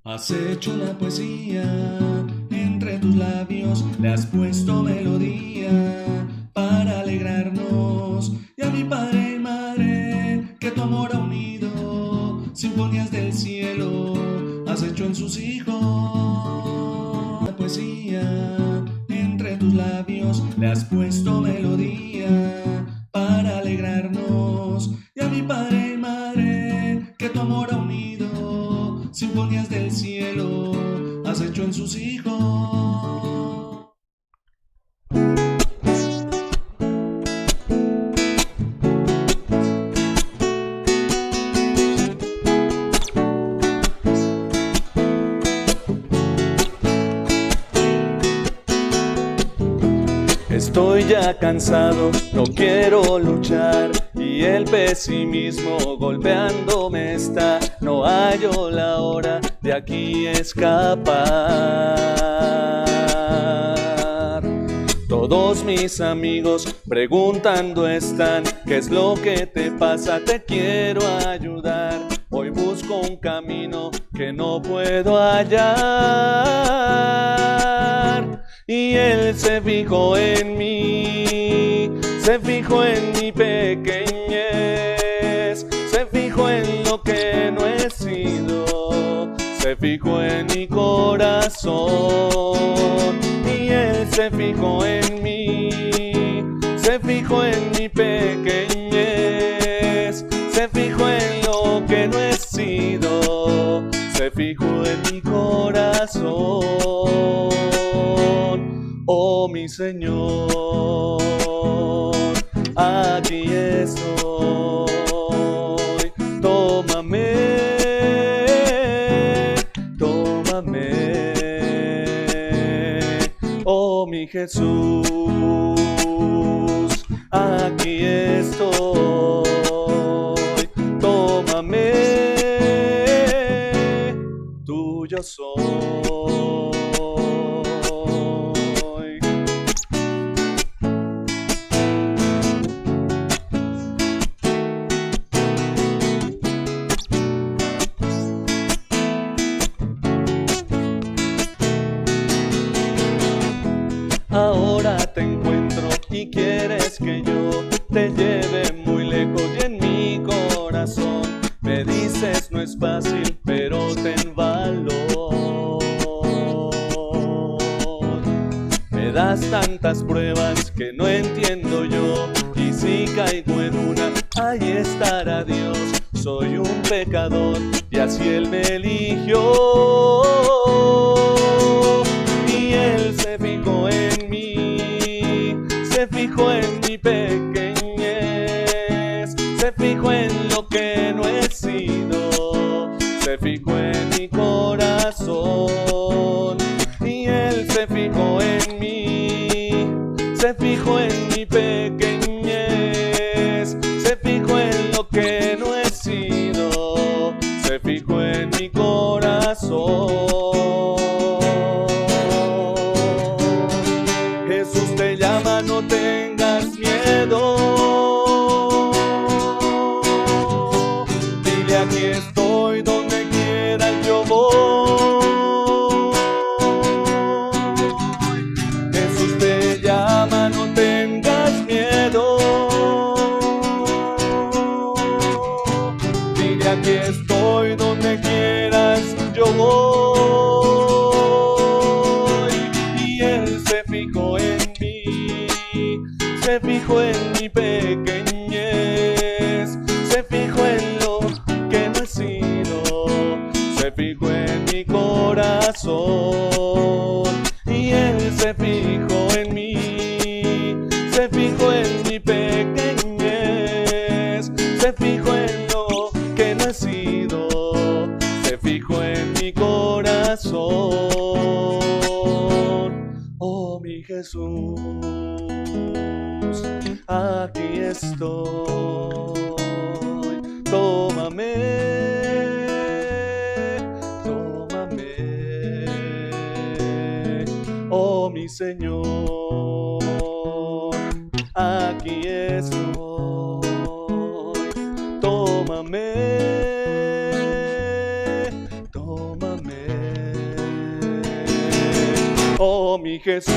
Has hecho una poesía, entre tus labios le has puesto melodía para alegrarnos. Y a mi padre y madre, que tu amor ha unido, sinfonías del cielo has hecho en sus hijos. La poesía, entre tus labios le has puesto melodía para alegrarnos. Y a mi padre y madre, que tu amor ha unido, sinfonías del cielo has hecho en sus hijos. Estoy ya cansado, no quiero luchar y el pesimismo golpeándome está. No hallo la hora de aquí escapar. Todos mis amigos preguntando están, ¿qué es lo que te pasa? Te quiero ayudar. Hoy busco un camino que no puedo hallar. Y él se fijó en mí, se fijó en mi pequeñez, se fijó en lo que no he sido, se fijó en mi corazón. Y él se fijó en mí, se fijó en mi pequeñez, se fijó en lo que no he sido, se fijó en mi corazón. Oh mi Señor, aquí estoy, tómame, tómame. Oh mi Jesús, aquí estoy, tómame, tuyo soy. Ahora te encuentro y quieres que yo te lleve muy lejos y en mi corazón me dices no es fácil, pero ten valor. Me das tantas pruebas que no entiendo yo y si caigo en una, ahí estará Dios. Soy un pecador y así Él me eligió. Y Él se fijó en mí, se fijó en mi pequeñez, se fijó en lo que no he sido, se fijó en mi corazón. Y Él se fijó en mí, se fijó en mi pequeñez, se fijó en lo que no he sido, se fijó en mi corazón. Jesús te llama, no tengas miedo. Dile aquí estoy, donde quieras yo voy. Jesús te llama, no tengas miedo. Dile aquí estoy, donde quieras yo voy. Y Él se fijó en mí, se fijó en mi pequeñez, se fijó en lo que no he sido, se fijó en mi corazón. Y Él se fijó en mí, se fijó en mi pequeñez, se fijó en lo que no he sido, se fijó en mi corazón. Oh mi Jesús, aquí estoy, tómame, tómame. Oh mi Señor, aquí estoy, tómame, tómame. oh mi Jesús,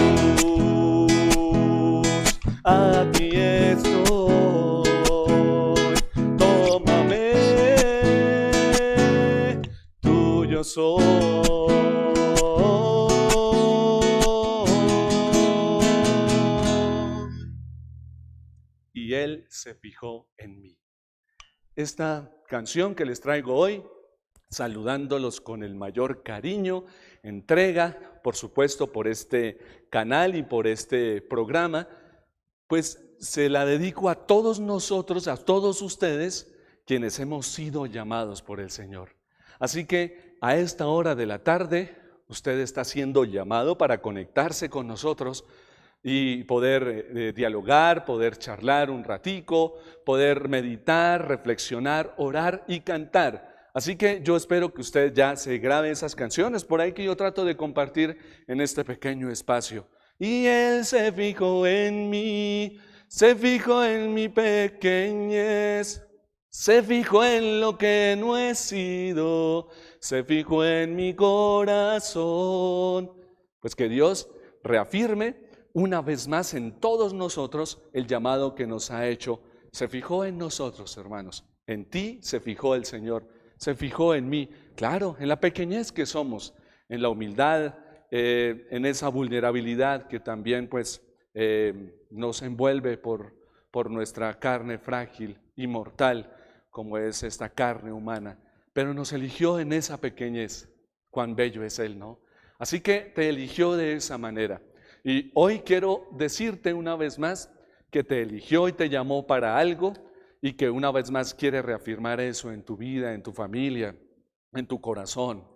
aquí estoy, tómame, tuyo soy. Y Él se fijó en mí. Esta canción que les traigo hoy, saludándolos con el mayor cariño, entrega, por supuesto, por este canal y por este programa, pues se la dedico a todos nosotros, a todos ustedes, quienes hemos sido llamados por el Señor. Así que a esta hora de la tarde, usted está siendo llamado para conectarse con nosotros y poder dialogar, poder charlar un ratico, poder meditar, reflexionar, orar y cantar. Así que yo espero que usted ya se grabe esas canciones por ahí que yo trato de compartir en este pequeño espacio. Y Él se fijó en mí, se fijó en mi pequeñez, se fijó en lo que no he sido, se fijó en mi corazón. Pues que Dios reafirme una vez más en todos nosotros el llamado que nos ha hecho. Se fijó en nosotros, hermanos. En ti se fijó el Señor, se fijó en mí. Claro, en la pequeñez que somos, en la humildad, en esa vulnerabilidad que también pues nos envuelve por nuestra carne frágil y mortal, como es esta carne humana. Pero nos eligió en esa pequeñez. Cuán bello es Él, ¿no? Así que te eligió de esa manera. Y hoy quiero decirte una vez más que te eligió y te llamó para algo y que una vez más quiere reafirmar eso en tu vida, en tu familia, en tu corazón.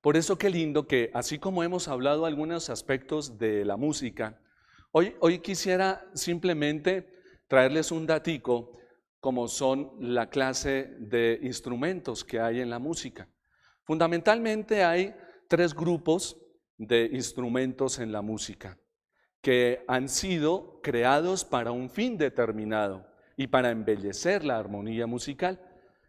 Por eso qué lindo que así como hemos hablado algunos aspectos de la música, hoy quisiera simplemente traerles un datico como son la clase de instrumentos que hay en la música. Fundamentalmente hay 3 grupos de instrumentos en la música que han sido creados para un fin determinado y para embellecer la armonía musical.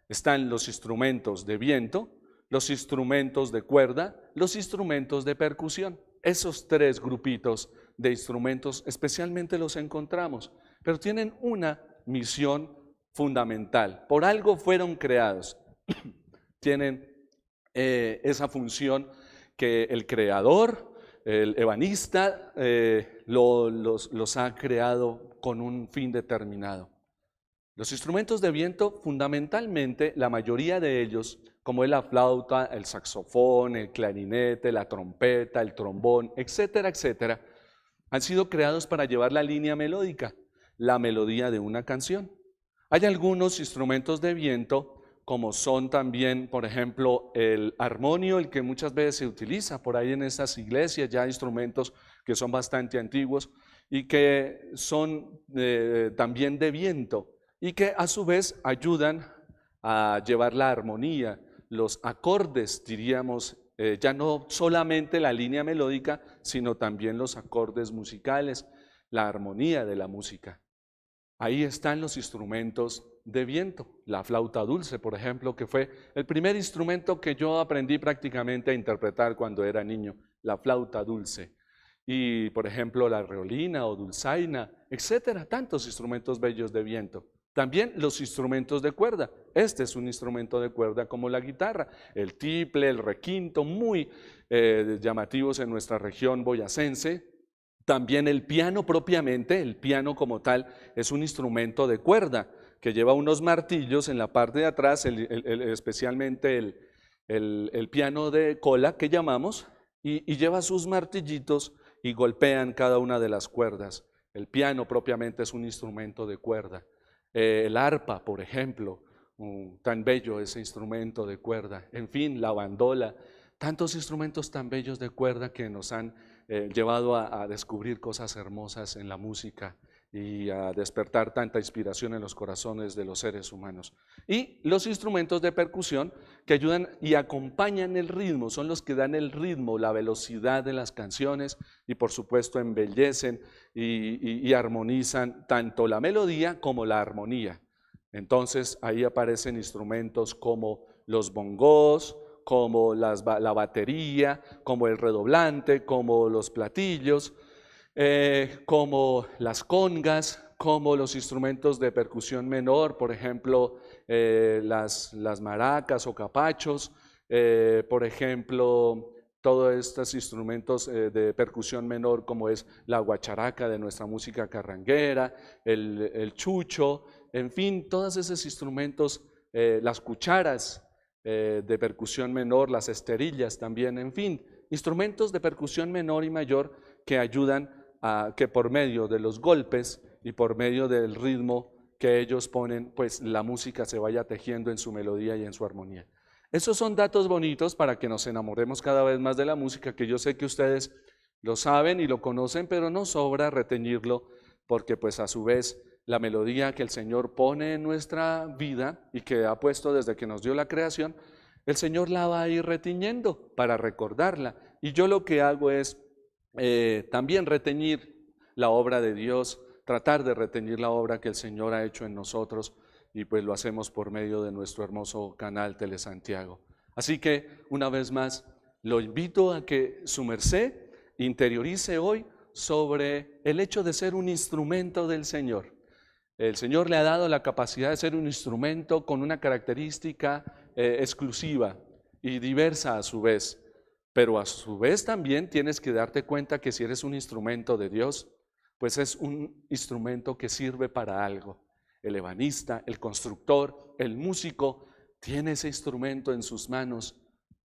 Están los instrumentos de viento, los instrumentos de cuerda, los instrumentos de percusión. Esos 3 grupitos de instrumentos especialmente los encontramos, pero tienen una misión fundamental. Por algo fueron creados. Tienen esa función que el creador, el ebanista, los ha creado con un fin determinado. Los instrumentos de viento, fundamentalmente, la mayoría de ellos, como es la flauta, el saxofón, el clarinete, la trompeta, el trombón, etcétera, etcétera, han sido creados para llevar la línea melódica, la melodía de una canción. Hay algunos instrumentos de viento, como son también, por ejemplo, el armonio, el que muchas veces se utiliza por ahí en estas iglesias, ya instrumentos que son bastante antiguos y que son también de viento y que a su vez ayudan a llevar la armonía, los acordes, diríamos, ya no solamente la línea melódica, sino también los acordes musicales, la armonía de la música. Ahí están los instrumentos de viento, la flauta dulce, por ejemplo, que fue el primer instrumento que yo aprendí prácticamente a interpretar cuando era niño, la flauta dulce. Y, por ejemplo, la reolina o dulzaina, etcétera, tantos instrumentos bellos de viento. También los instrumentos de cuerda. Este es un instrumento de cuerda como la guitarra, el tiple, el requinto, muy llamativos en nuestra región boyacense. También el piano propiamente, el piano como tal, es un instrumento de cuerda que lleva unos martillos en la parte de atrás, especialmente el piano de cola que llamamos, y lleva sus martillitos y golpean cada una de las cuerdas. El piano propiamente es un instrumento de cuerda. El arpa, por ejemplo, tan bello ese instrumento de cuerda. En fin, la bandola, tantos instrumentos tan bellos de cuerda que nos han llevado a descubrir cosas hermosas en la música y a despertar tanta inspiración en los corazones de los seres humanos. Y los instrumentos de percusión que ayudan y acompañan el ritmo, son los que dan el ritmo, la velocidad de las canciones y por supuesto embellecen y armonizan tanto la melodía como la armonía. Entonces ahí aparecen instrumentos como los bongos, como la batería, como el redoblante, como los platillos, como las congas, como los instrumentos de percusión menor, por ejemplo, las maracas o capachos, por ejemplo, todos estos instrumentos de percusión menor como es la guacharaca de nuestra música carranguera, el chucho, en fin, todos esos instrumentos, las cucharas de percusión menor, las esterillas también, en fin, instrumentos de percusión menor y mayor que ayudan a que por medio de los golpes y por medio del ritmo que ellos ponen, pues la música se vaya tejiendo en su melodía y en su armonía. Esos son datos bonitos para que nos enamoremos cada vez más de la música, que yo sé que ustedes lo saben y lo conocen, pero no sobra reteñirlo, porque pues a su vez la melodía que el Señor pone en nuestra vida y que ha puesto desde que nos dio la creación, el Señor la va a ir retiñendo para recordarla. Y yo lo que hago es también reteñir la obra de Dios, tratar de reteñir la obra que el Señor ha hecho en nosotros, y pues lo hacemos por medio de nuestro hermoso canal Telesantiago. Así que una vez más lo invito a que su merced interiorice hoy sobre el hecho de ser un instrumento del Señor. El Señor le ha dado la capacidad de ser un instrumento con una característica exclusiva y diversa a su vez, pero a su vez también tienes que darte cuenta que si eres un instrumento de Dios, pues es un instrumento que sirve para algo. El ebanista, el constructor, el músico, tiene ese instrumento en sus manos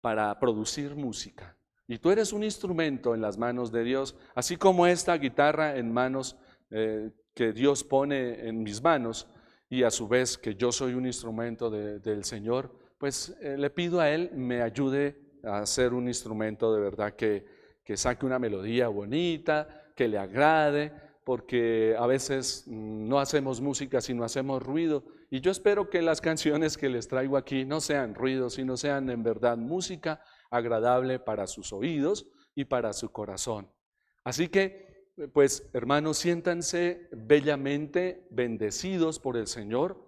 para producir música. Y tú eres un instrumento en las manos de Dios, así como esta guitarra en manos que Dios pone en mis manos, y a su vez que yo soy un instrumento del Señor, pues le pido a Él me ayude a ser un instrumento de verdad que saque una melodía bonita, que le agrade, porque a veces no hacemos música sino hacemos ruido, y yo espero que las canciones que les traigo aquí no sean ruido, sino sean en verdad música agradable para sus oídos y para su corazón. Así que, pues hermanos, siéntanse bellamente bendecidos por el Señor,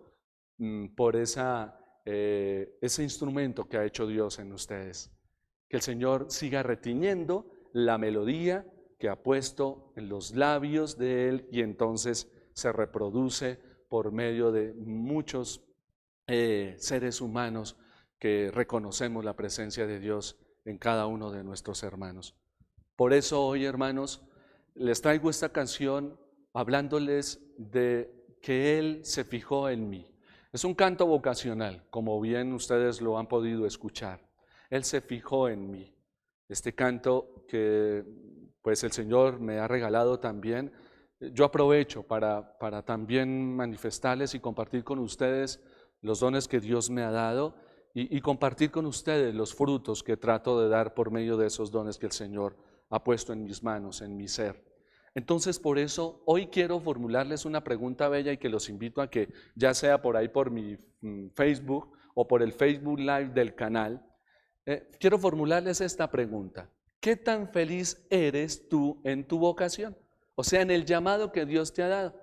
por ese instrumento que ha hecho Dios en ustedes. Que el Señor siga retiñendo la melodía que ha puesto en los labios de Él, y entonces se reproduce por medio de muchos seres humanos que reconocemos la presencia de Dios en cada uno de nuestros hermanos. Por eso hoy, hermanos, les traigo esta canción hablándoles de que Él se fijó en mí. Es un canto vocacional, como bien ustedes lo han podido escuchar. Él se fijó en mí. Este canto que pues el Señor me ha regalado también, yo aprovecho para también manifestarles y compartir con ustedes los dones que Dios me ha dado, y compartir con ustedes los frutos que trato de dar por medio de esos dones que el Señor ha puesto en mis manos, en mi ser. Entonces, por eso, hoy quiero formularles una pregunta bella, y que los invito a que, ya sea por ahí por mi Facebook o por el Facebook Live del canal, quiero formularles esta pregunta: ¿qué tan feliz eres tú en tu vocación? O sea, en el llamado que Dios te ha dado.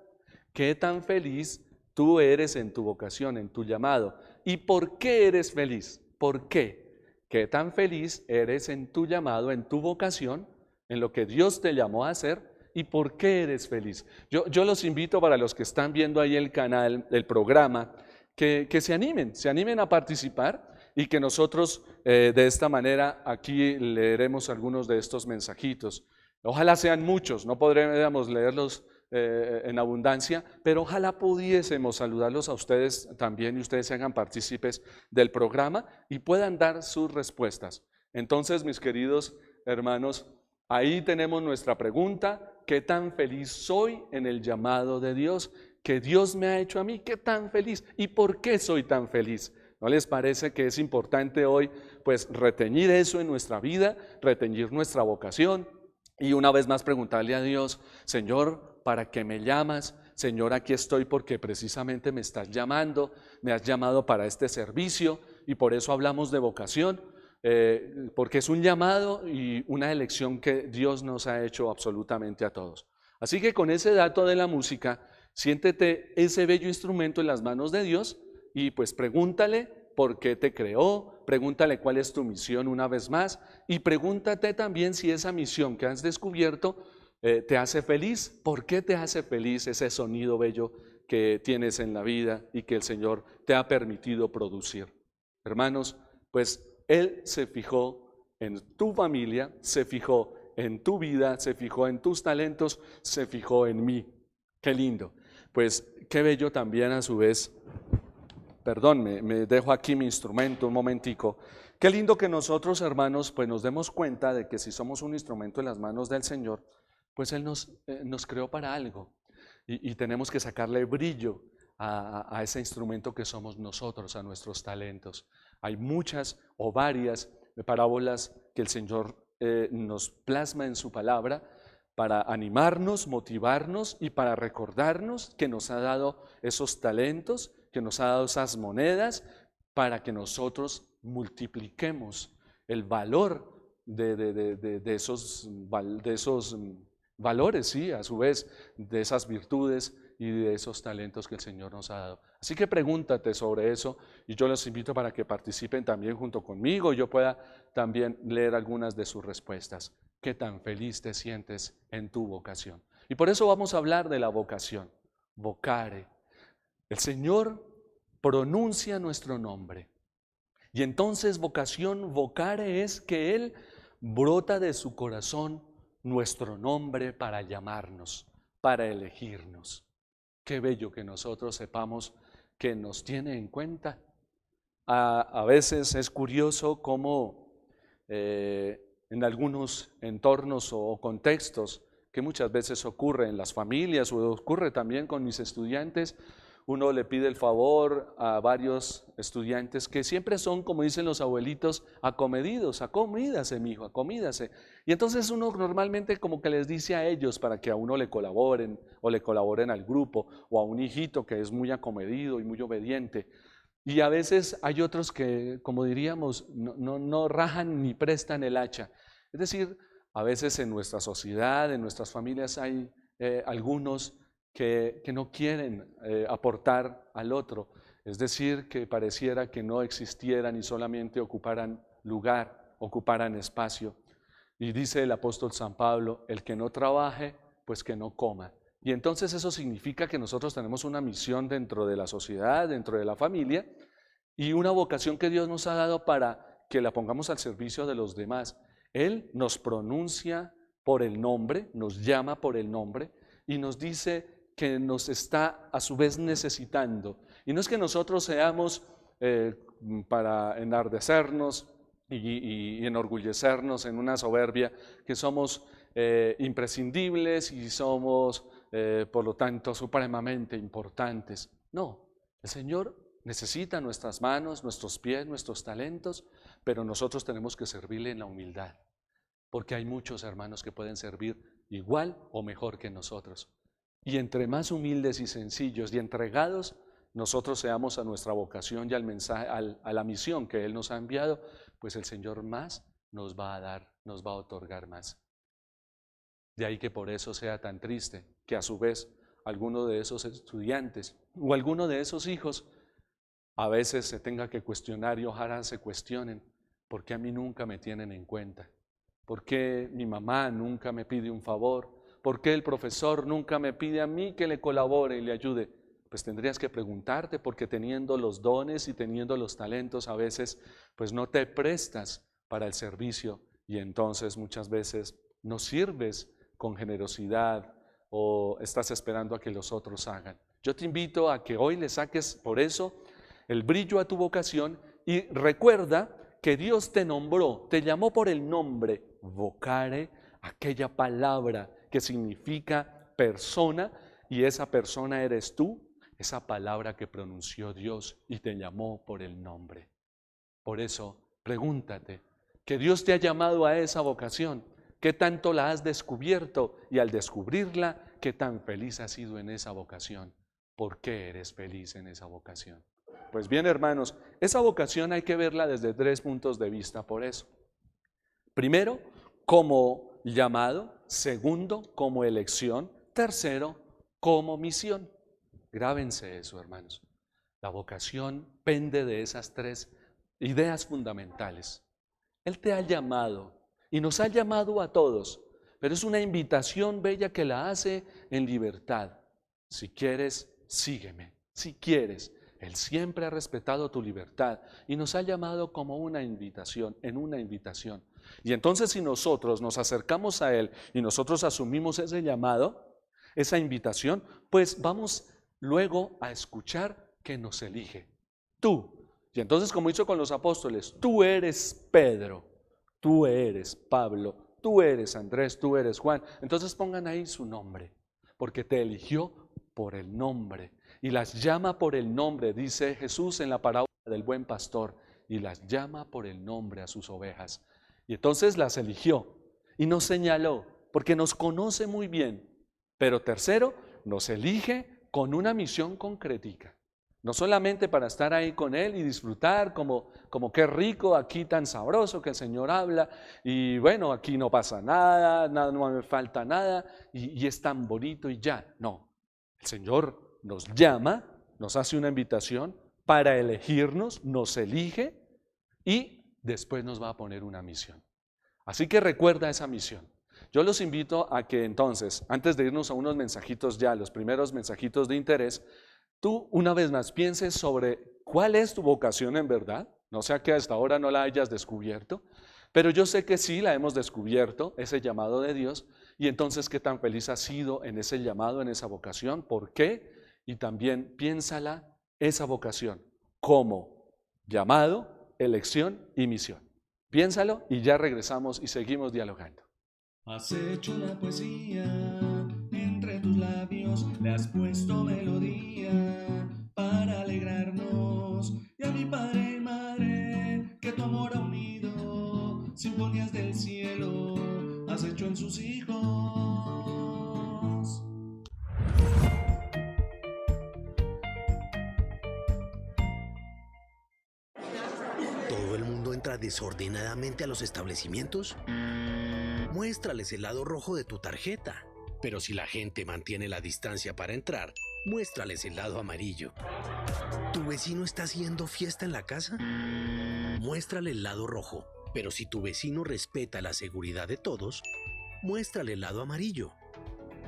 ¿Qué tan feliz tú eres en tu vocación, en tu llamado? ¿Y por qué eres feliz? ¿Por qué? ¿Qué tan feliz eres en tu llamado, en tu vocación, en lo que Dios te llamó a hacer? ¿Y por qué eres feliz? Yo los invito, para los que están viendo ahí el canal, el programa, que se animen a participar, y que nosotros de esta manera aquí leeremos algunos de estos mensajitos. Ojalá sean muchos, no podremos leerlos en abundancia, pero ojalá pudiésemos saludarlos a ustedes también, y ustedes se hagan partícipes del programa y puedan dar sus respuestas. Entonces, mis queridos hermanos, ahí tenemos nuestra pregunta: ¿qué tan feliz soy en el llamado de Dios que Dios me ha hecho a mí? ¿Qué tan feliz? ¿Y por qué soy tan feliz? ¿No les parece que es importante hoy pues reteñir eso en nuestra vida, reteñir nuestra vocación, y una vez más preguntarle a Dios: Señor, ¿para qué me llamas? Señor, aquí estoy porque precisamente me estás llamando, me has llamado para este servicio, y por eso hablamos de vocación, porque es un llamado y una elección que Dios nos ha hecho absolutamente a todos. Así que con ese dato de la música, siéntete ese bello instrumento en las manos de Dios, y pues pregúntale por qué te creó, pregúntale cuál es tu misión una vez más y pregúntate también si esa misión que has descubierto te hace feliz. ¿Por qué te hace feliz ese sonido bello que tienes en la vida y que el Señor te ha permitido producir? Hermanos, pues Él se fijó en tu familia, se fijó en tu vida, se fijó en tus talentos, se fijó en mí. Qué lindo. Pues qué bello también a su vez. Perdón, me dejo aquí mi instrumento un momentico. Qué lindo que nosotros, hermanos, pues nos demos cuenta de que si somos un instrumento en las manos del Señor, pues Él nos creó para algo y tenemos que sacarle brillo a ese instrumento que somos nosotros, a nuestros talentos. Hay muchas o varias parábolas que el Señor nos plasma en su palabra para animarnos, motivarnos y para recordarnos que nos ha dado esos talentos, que nos ha dado esas monedas para que nosotros multipliquemos el valor de esos valores, sí, a su vez, de esas virtudes y de esos talentos que el Señor nos ha dado. Así que pregúntate sobre eso y yo los invito para que participen también junto conmigo y yo pueda también leer algunas de sus respuestas. ¿Qué tan feliz te sientes en tu vocación? Y por eso vamos a hablar de la vocación, vocare. El Señor pronuncia nuestro nombre y entonces vocación, vocare es que Él brota de su corazón nuestro nombre para llamarnos, para elegirnos. Qué bello que nosotros sepamos que nos tiene en cuenta. A veces es curioso cómo en algunos entornos o contextos que muchas veces ocurre en las familias o ocurre también con mis estudiantes, uno le pide el favor a varios estudiantes que siempre son, como dicen los abuelitos, acomedidos, acomídase, mijo, acomídase. Y entonces uno normalmente como que les dice a ellos para que a uno le colaboren o le colaboren al grupo o a un hijito que es muy acomedido y muy obediente. Y a veces hay otros que, como diríamos, no rajan ni prestan el hacha. Es decir, a veces en nuestra sociedad, en nuestras familias hay algunos que no quieren aportar al otro, es decir, que pareciera que no existieran y solamente ocuparan lugar, ocuparan espacio. Y dice el apóstol San Pablo, el que no trabaje, pues que no coma. Y entonces eso significa que nosotros tenemos una misión dentro de la sociedad, dentro de la familia, y una vocación que Dios nos ha dado para que la pongamos al servicio de los demás. Él nos pronuncia por el nombre, nos llama por el nombre y nos dice que nos está a su vez necesitando. Y no es que nosotros seamos para enardecernos y enorgullecernos en una soberbia, que somos imprescindibles y somos por lo tanto supremamente importantes. No, el Señor necesita nuestras manos, nuestros pies, nuestros talentos, pero nosotros tenemos que servirle en la humildad, porque hay muchos hermanos que pueden servir igual o mejor que nosotros. Y entre más humildes y sencillos y entregados nosotros seamos a nuestra vocación y al mensaje, a la misión que Él nos ha enviado, pues el Señor más nos va a dar, nos va a otorgar más. De ahí que por eso sea tan triste que a su vez alguno de esos estudiantes o alguno de esos hijos a veces se tenga que cuestionar y ojalá se cuestionen, ¿por qué a mí nunca me tienen en cuenta? ¿Por qué mi mamá nunca me pide un favor? ¿Por qué el profesor nunca me pide a mí que le colabore y le ayude? Pues tendrías que preguntarte, porque teniendo los dones y teniendo los talentos a veces, pues no te prestas para el servicio y entonces muchas veces no sirves con generosidad o estás esperando a que los otros hagan. Yo te invito a que hoy le saques por eso el brillo a tu vocación y recuerda que Dios te nombró, te llamó por el nombre, vocare, aquella palabra que significa persona, y esa persona eres tú, esa palabra que pronunció Dios y te llamó por el nombre. Por eso, pregúntate, que Dios te ha llamado a esa vocación, ¿qué tanto la has descubierto? Y al descubrirla, ¿qué tan feliz has sido en esa vocación? ¿Por qué eres feliz en esa vocación? Pues bien, hermanos, esa vocación hay que verla desde 3 puntos de vista por eso. Primero, como llamado. Segundo, como elección. Tercero, como misión. Grábense eso, hermanos. La vocación pende de esas tres ideas fundamentales. Él te ha llamado y nos ha llamado a todos, pero es una invitación bella que la hace en libertad. Si quieres, sígueme. Si quieres, Él siempre ha respetado tu libertad y nos ha llamado como una invitación, en una invitación. Y entonces si nosotros nos acercamos a Él y nosotros asumimos ese llamado, esa invitación, pues vamos luego a escuchar que nos elige. Tú. Y entonces, como hizo con los apóstoles, tú eres Pedro, tú eres Pablo, tú eres Andrés, tú eres Juan. Entonces pongan ahí su nombre, porque te eligió por el nombre. Y las llama por el nombre, dice Jesús en la parábola del buen pastor, y las llama por el nombre a sus ovejas. Y entonces las eligió y nos señaló, porque nos conoce muy bien. Pero tercero, nos elige con una misión concretica. No solamente para estar ahí con Él y disfrutar como qué rico, aquí tan sabroso que el Señor habla, y bueno, aquí no pasa nada, no me falta nada, y es tan bonito y ya. No, el Señor nos llama, nos hace una invitación para elegirnos, nos elige y después nos va a poner una misión. Así que recuerda esa misión. Yo los invito a que entonces, antes de irnos a unos mensajitos ya, los primeros mensajitos de interés, tú una vez más pienses sobre cuál es tu vocación en verdad, no sea que hasta ahora no la hayas descubierto, pero yo sé que sí la hemos descubierto, ese llamado de Dios, y entonces qué tan feliz has sido en ese llamado, en esa vocación, ¿por qué? Y también piénsala, esa vocación, como llamado, elección y misión. Piénsalo y ya regresamos y seguimos dialogando. Has hecho una poesía, entre tus labios le has puesto melodía para alegrarnos. Y a mi padre y madre, que tu amor ha unido, sinfonías del cielo has hecho en sus hijos. ¿Todo el mundo entra desordenadamente a los establecimientos? Muéstrales el lado rojo de tu tarjeta. Pero si la gente mantiene la distancia para entrar, muéstrales el lado amarillo. ¿Tu vecino está haciendo fiesta en la casa? Muéstrale el lado rojo. Pero si tu vecino respeta la seguridad de todos, muéstrale el lado amarillo.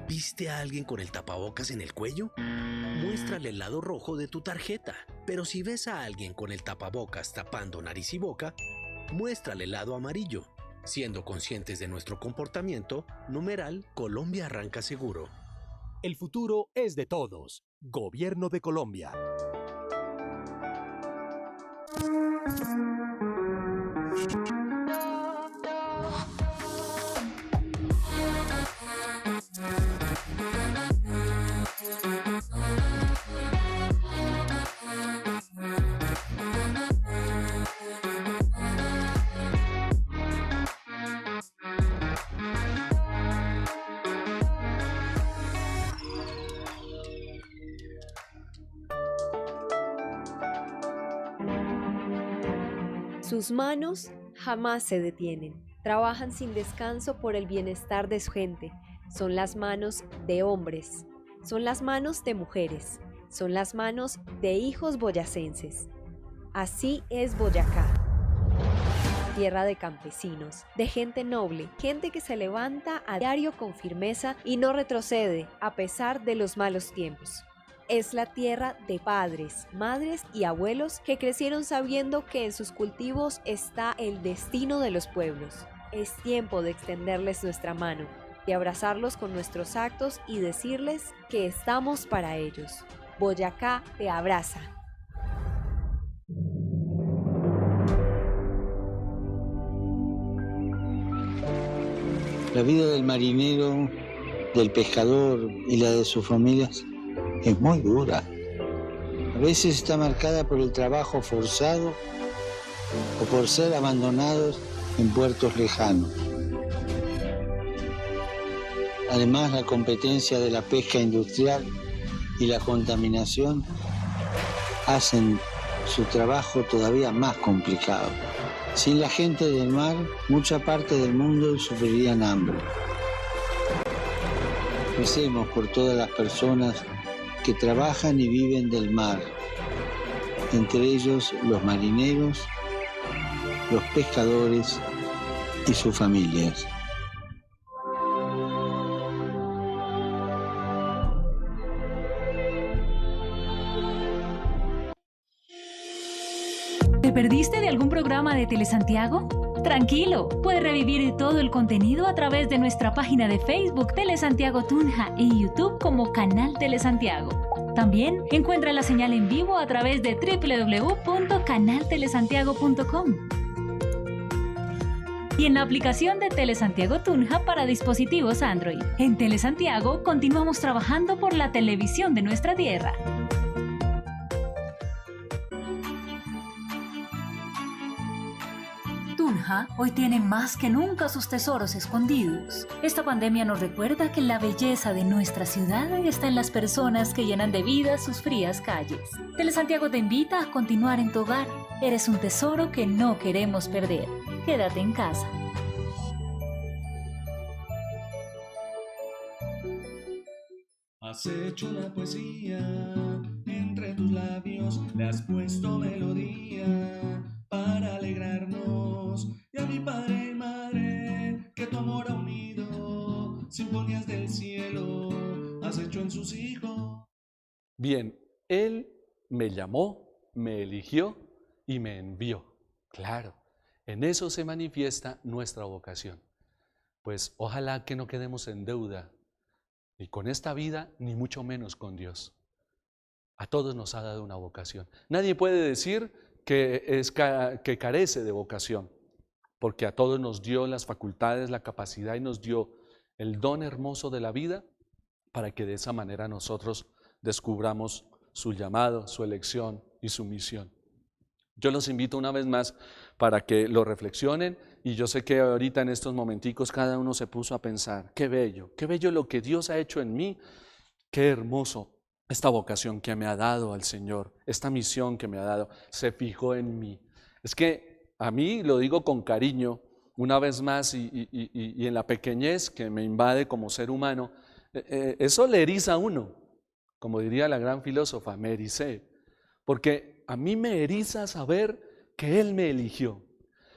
¿Viste a alguien con el tapabocas en el cuello? Muéstrale el lado rojo de tu tarjeta. Pero si ves a alguien con el tapabocas tapando nariz y boca, muéstrale el lado amarillo. Siendo conscientes de nuestro comportamiento, numeral Colombia arranca seguro. El futuro es de todos. Gobierno de Colombia. Sus manos jamás se detienen, trabajan sin descanso por el bienestar de su gente. Son las manos de hombres, son las manos de mujeres, son las manos de hijos boyacenses. Así es Boyacá, tierra de campesinos, de gente noble, gente que se levanta a diario con firmeza y no retrocede a pesar de los malos tiempos. Es la tierra de padres, madres y abuelos que crecieron sabiendo que en sus cultivos está el destino de los pueblos. Es tiempo de extenderles nuestra mano, de abrazarlos con nuestros actos y decirles que estamos para ellos. Boyacá te abraza. La vida del marinero, del pescador y la de sus familias es muy dura. A veces está marcada por el trabajo forzado o por ser abandonados en puertos lejanos. Además, la competencia de la pesca industrial y la contaminación hacen su trabajo todavía más complicado. Sin la gente del mar, mucha parte del mundo sufriría hambre. Recemos por todas las personas que trabajan y viven del mar, entre ellos los marineros, los pescadores y sus familias. ¿Te perdiste de algún programa de Telesantiago? Tranquilo, puedes revivir todo el contenido a través de nuestra página de Facebook Telesantiago Tunja y YouTube como Canal Telesantiago. También encuentra la señal en vivo a través de www.canaltelesantiago.com y en la aplicación de Telesantiago Tunja para dispositivos Android. En Telesantiago continuamos trabajando por la televisión de nuestra tierra. Tunja hoy tiene más que nunca sus tesoros escondidos. Esta pandemia nos recuerda que la belleza de nuestra ciudad está en las personas que llenan de vida sus frías calles. Telesantiago te invita a continuar en tu hogar. Eres un tesoro que no queremos perder. Quédate en casa. Has hecho la poesía, entre tus labios le has puesto melodía para alegrarnos. Y a mi padre y madre, que tu amor ha unido, sinfonías del cielo has hecho en sus hijos. Bien, Él me llamó, me eligió y me envió. Claro, en eso se manifiesta nuestra vocación. Pues ojalá que no quedemos en deuda ni con esta vida, ni mucho menos con Dios. A todos nos ha dado una vocación. Nadie puede decir que carece de vocación, porque a todos nos dio las facultades, la capacidad y nos dio el don hermoso de la vida para que de esa manera nosotros descubramos su llamado, su elección y su misión. Yo los invito una vez más para que lo reflexionen, y yo sé que ahorita en estos momenticos cada uno se puso a pensar, qué bello lo que Dios ha hecho en mí, qué hermoso esta vocación que me ha dado al Señor, esta misión que me ha dado, se fijó en mí. Es que a mí, lo digo con cariño, una vez más, y en la pequeñez que me invade como ser humano, eso le eriza a uno, como diría la gran filósofa, me ericé, porque a mí me eriza saber que Él me eligió,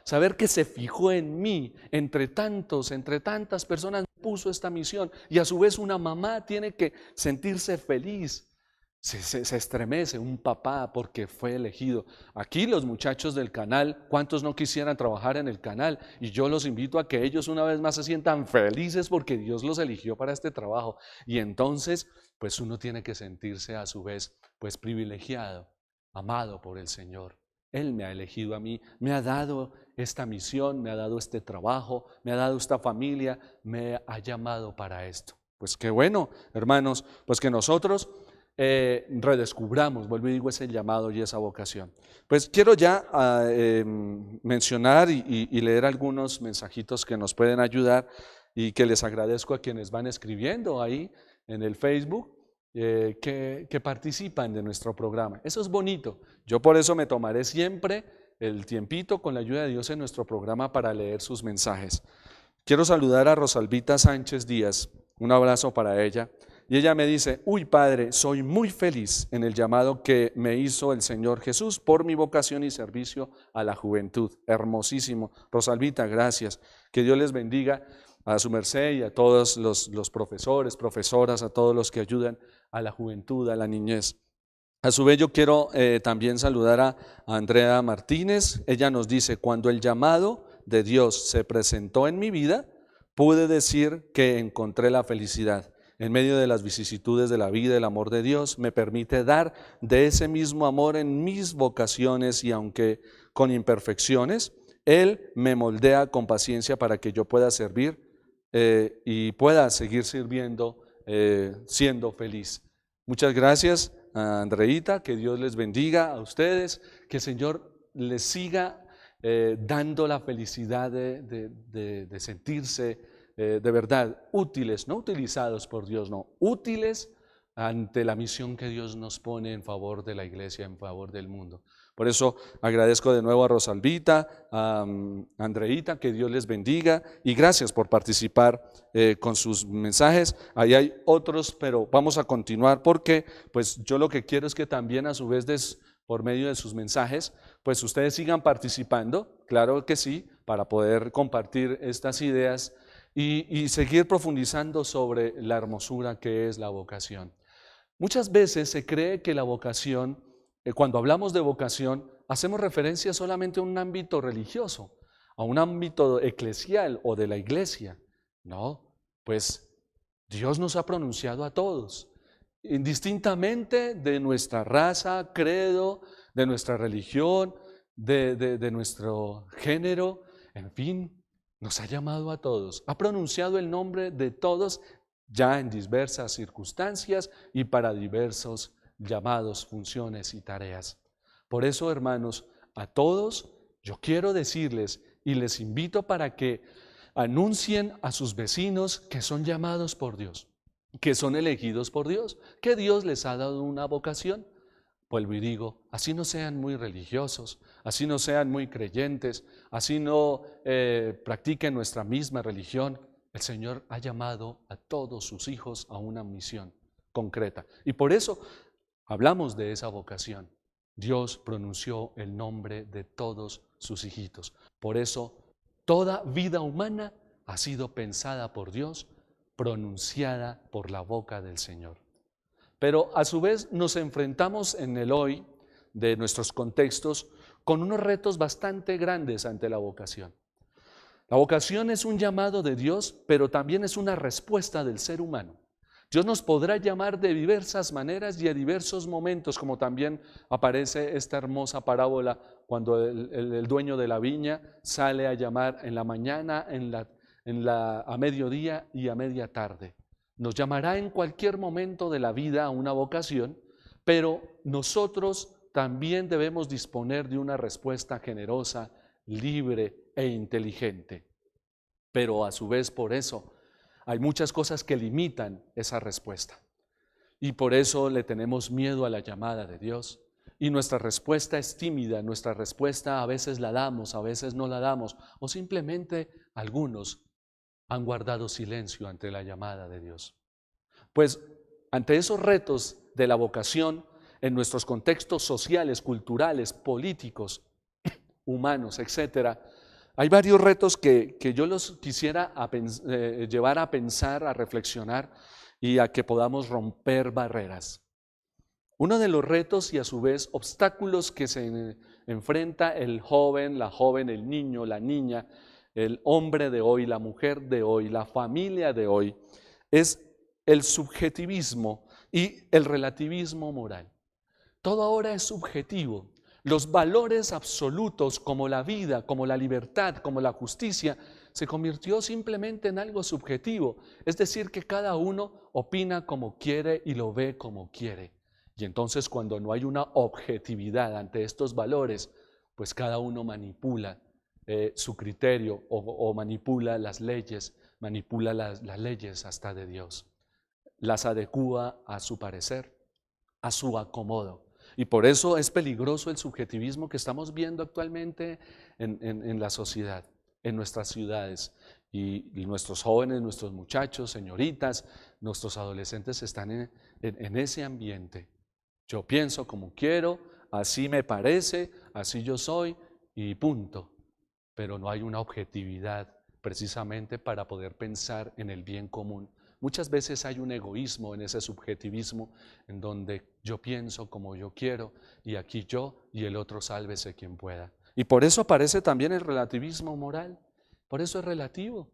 saber que se fijó en mí, entre tantas personas puso esta misión, y a su vez una mamá tiene que sentirse feliz, se estremece un papá porque fue elegido. Aquí los muchachos del canal, ¿cuántos no quisieran trabajar en el canal? Y yo los invito a que ellos una vez más se sientan felices porque Dios los eligió para este trabajo, y entonces pues uno tiene que sentirse a su vez pues privilegiado, amado por el Señor. Él me ha elegido a mí, me ha dado esta misión, me ha dado este trabajo, me ha dado esta familia, me ha llamado para esto. Pues qué bueno, hermanos, pues que nosotros redescubramos, vuelvo y digo, ese llamado y esa vocación. Pues quiero ya mencionar y leer algunos mensajitos que nos pueden ayudar, y que les agradezco a quienes van escribiendo ahí en el Facebook, que participan de nuestro programa. Eso es bonito. Yo por eso me tomaré siempre el tiempito con la ayuda de Dios en nuestro programa para leer sus mensajes. Quiero saludar a Rosalvita Sánchez Díaz, un abrazo para ella. Y ella me dice, uy padre, soy muy feliz en el llamado que me hizo el Señor Jesús por mi vocación y servicio a la juventud. Hermosísimo. Rosalvita, gracias. Que Dios les bendiga a su merced y a todos los profesores, profesoras, a todos los que ayudan a la juventud, a la niñez. A su vez yo quiero también saludar a Andrea Martínez. Ella nos dice, cuando el llamado de Dios se presentó en mi vida, pude decir que encontré la felicidad. En medio de las vicisitudes de la vida, el amor de Dios me permite dar de ese mismo amor en mis vocaciones, y aunque con imperfecciones, Él me moldea con paciencia para que yo pueda servir y pueda seguir sirviendo, siendo feliz. Muchas gracias a Andreita, que Dios les bendiga a ustedes, que el Señor les siga dando la felicidad de sentirse de verdad útiles, no utilizados por Dios, no, útiles ante la misión que Dios nos pone en favor de la iglesia, en favor del mundo. Por eso agradezco de nuevo a Rosalvita, a Andreita, que Dios les bendiga, y gracias por participar con sus mensajes. Ahí hay otros, pero vamos a continuar porque pues yo lo que quiero es que también a su vez por medio de sus mensajes, pues ustedes sigan participando, claro que sí, para poder compartir estas ideas y seguir profundizando sobre la hermosura que es la vocación. Muchas veces se cree que la vocación, cuando hablamos de vocación, hacemos referencia solamente a un ámbito religioso, a un ámbito eclesial o de la iglesia. No, pues Dios nos ha pronunciado a todos, indistintamente de nuestra raza, credo, de nuestra religión, de nuestro género, en fin, nos ha llamado a todos, ha pronunciado el nombre de todos ya en diversas circunstancias y para diversos llamados, funciones y tareas. Por eso, hermanos, a todos yo quiero decirles y les invito para que anuncien a sus vecinos que son llamados por Dios, que son elegidos por Dios, que Dios les ha dado una vocación. Vuelvo y digo, así no sean muy religiosos, así no sean muy creyentes, así no practiquen nuestra misma religión. El Señor ha llamado a todos sus hijos a una misión concreta. Y por eso hablamos de esa vocación. Dios pronunció el nombre de todos sus hijitos. Por eso toda vida humana ha sido pensada por Dios, pronunciada por la boca del Señor. Pero a su vez nos enfrentamos en el hoy de nuestros contextos con unos retos bastante grandes ante la vocación. La vocación es un llamado de Dios, pero también es una respuesta del ser humano. Dios nos podrá llamar de diversas maneras y a diversos momentos, como también aparece esta hermosa parábola cuando el dueño de la viña sale a llamar en la mañana, a mediodía y a media tarde. Nos llamará en cualquier momento de la vida a una vocación, pero nosotros también debemos disponer de una respuesta generosa, libre e inteligente. Pero a su vez por eso hay muchas cosas que limitan esa respuesta. Y por eso le tenemos miedo a la llamada de Dios. Y nuestra respuesta es tímida, nuestra respuesta a veces la damos, a veces no la damos, o simplemente algunos han guardado silencio ante la llamada de Dios. Pues ante esos retos de la vocación, en nuestros contextos sociales, culturales, políticos, humanos, etcétera, hay varios retos que yo los quisiera llevar a pensar, a reflexionar y a que podamos romper barreras. Uno de los retos y a su vez obstáculos que se enfrenta el joven, la joven, el niño, la niña, el hombre de hoy, la mujer de hoy, la familia de hoy, es el subjetivismo y el relativismo moral. Todo ahora es subjetivo. Los valores absolutos como la vida, como la libertad, como la justicia, se convirtió simplemente en algo subjetivo. Es decir, que cada uno opina como quiere y lo ve como quiere. Y entonces cuando no hay una objetividad ante estos valores, pues cada uno manipula su criterio o manipula las leyes, manipula las leyes hasta de Dios. Las adecúa a su parecer, a su acomodo. Y por eso es peligroso el subjetivismo que estamos viendo actualmente en la sociedad, en nuestras ciudades. Y nuestros jóvenes, nuestros muchachos, señoritas, nuestros adolescentes están en ese ambiente. Yo pienso como quiero, así me parece, así yo soy y punto. Pero no hay una objetividad precisamente para poder pensar en el bien común. Muchas veces hay un egoísmo en ese subjetivismo en donde yo pienso como yo quiero y aquí yo y el otro sálvese quien pueda. Y por eso aparece también el relativismo moral. Por eso es relativo,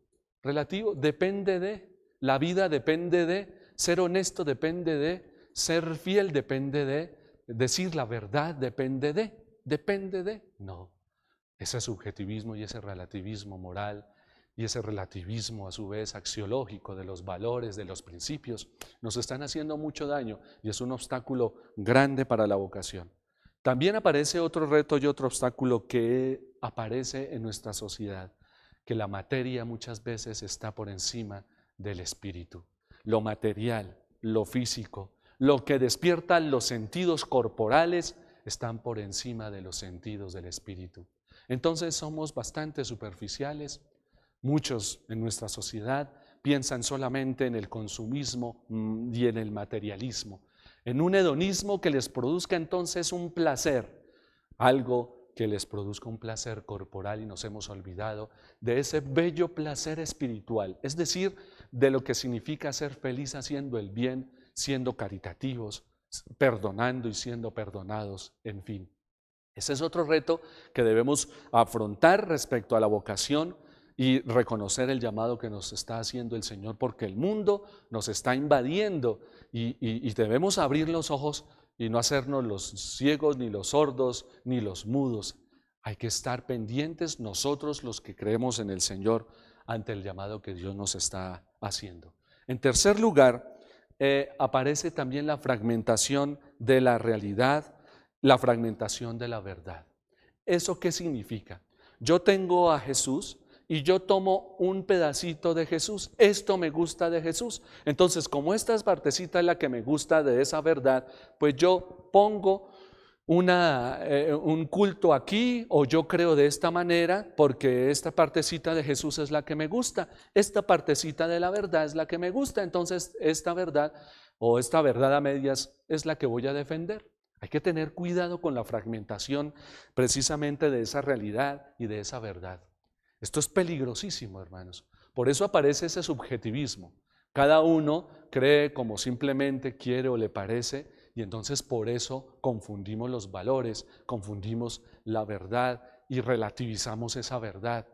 depende de, la vida depende de, ser honesto depende de, ser fiel depende de, decir la verdad depende de. No, ese subjetivismo y ese relativismo moral y ese relativismo a su vez axiológico de los valores, de los principios, nos están haciendo mucho daño y es un obstáculo grande para la vocación. También aparece otro reto y otro obstáculo que aparece en nuestra sociedad, que la materia muchas veces está por encima del espíritu. Lo material, lo físico, lo que despierta los sentidos corporales están por encima de los sentidos del espíritu. Entonces somos bastante superficiales. Muchos en nuestra sociedad piensan solamente en el consumismo y en el materialismo, en un hedonismo que les produzca entonces un placer, algo que les produzca un placer corporal, y nos hemos olvidado de ese bello placer espiritual, es decir, de lo que significa ser feliz haciendo el bien, siendo caritativos, perdonando y siendo perdonados, en fin. Ese es otro reto que debemos afrontar respecto a la vocación y reconocer el llamado que nos está haciendo el Señor, porque el mundo nos está invadiendo y debemos abrir los ojos y no hacernos los ciegos, ni los sordos, ni los mudos. Hay que estar pendientes nosotros los que creemos en el Señor ante el llamado que Dios nos está haciendo. En tercer lugar, aparece también la fragmentación de la realidad, la fragmentación de la verdad. ¿Eso qué significa? Yo tengo a Jesús y yo tomo un pedacito de Jesús. Esto me gusta de Jesús. Entonces, como esta partecita es la que me gusta de esa verdad, pues yo pongo un culto aquí, o yo creo de esta manera porque esta partecita de Jesús es la que me gusta, esta partecita de la verdad es la que me gusta, entonces esta verdad o esta verdad a medias es la que voy a defender. Hay que tener cuidado con la fragmentación precisamente de esa realidad y de esa verdad. Esto es peligrosísimo, hermanos. Por eso aparece ese subjetivismo. Cada uno cree como simplemente quiere o le parece, y entonces por eso confundimos los valores, confundimos la verdad y relativizamos esa verdad.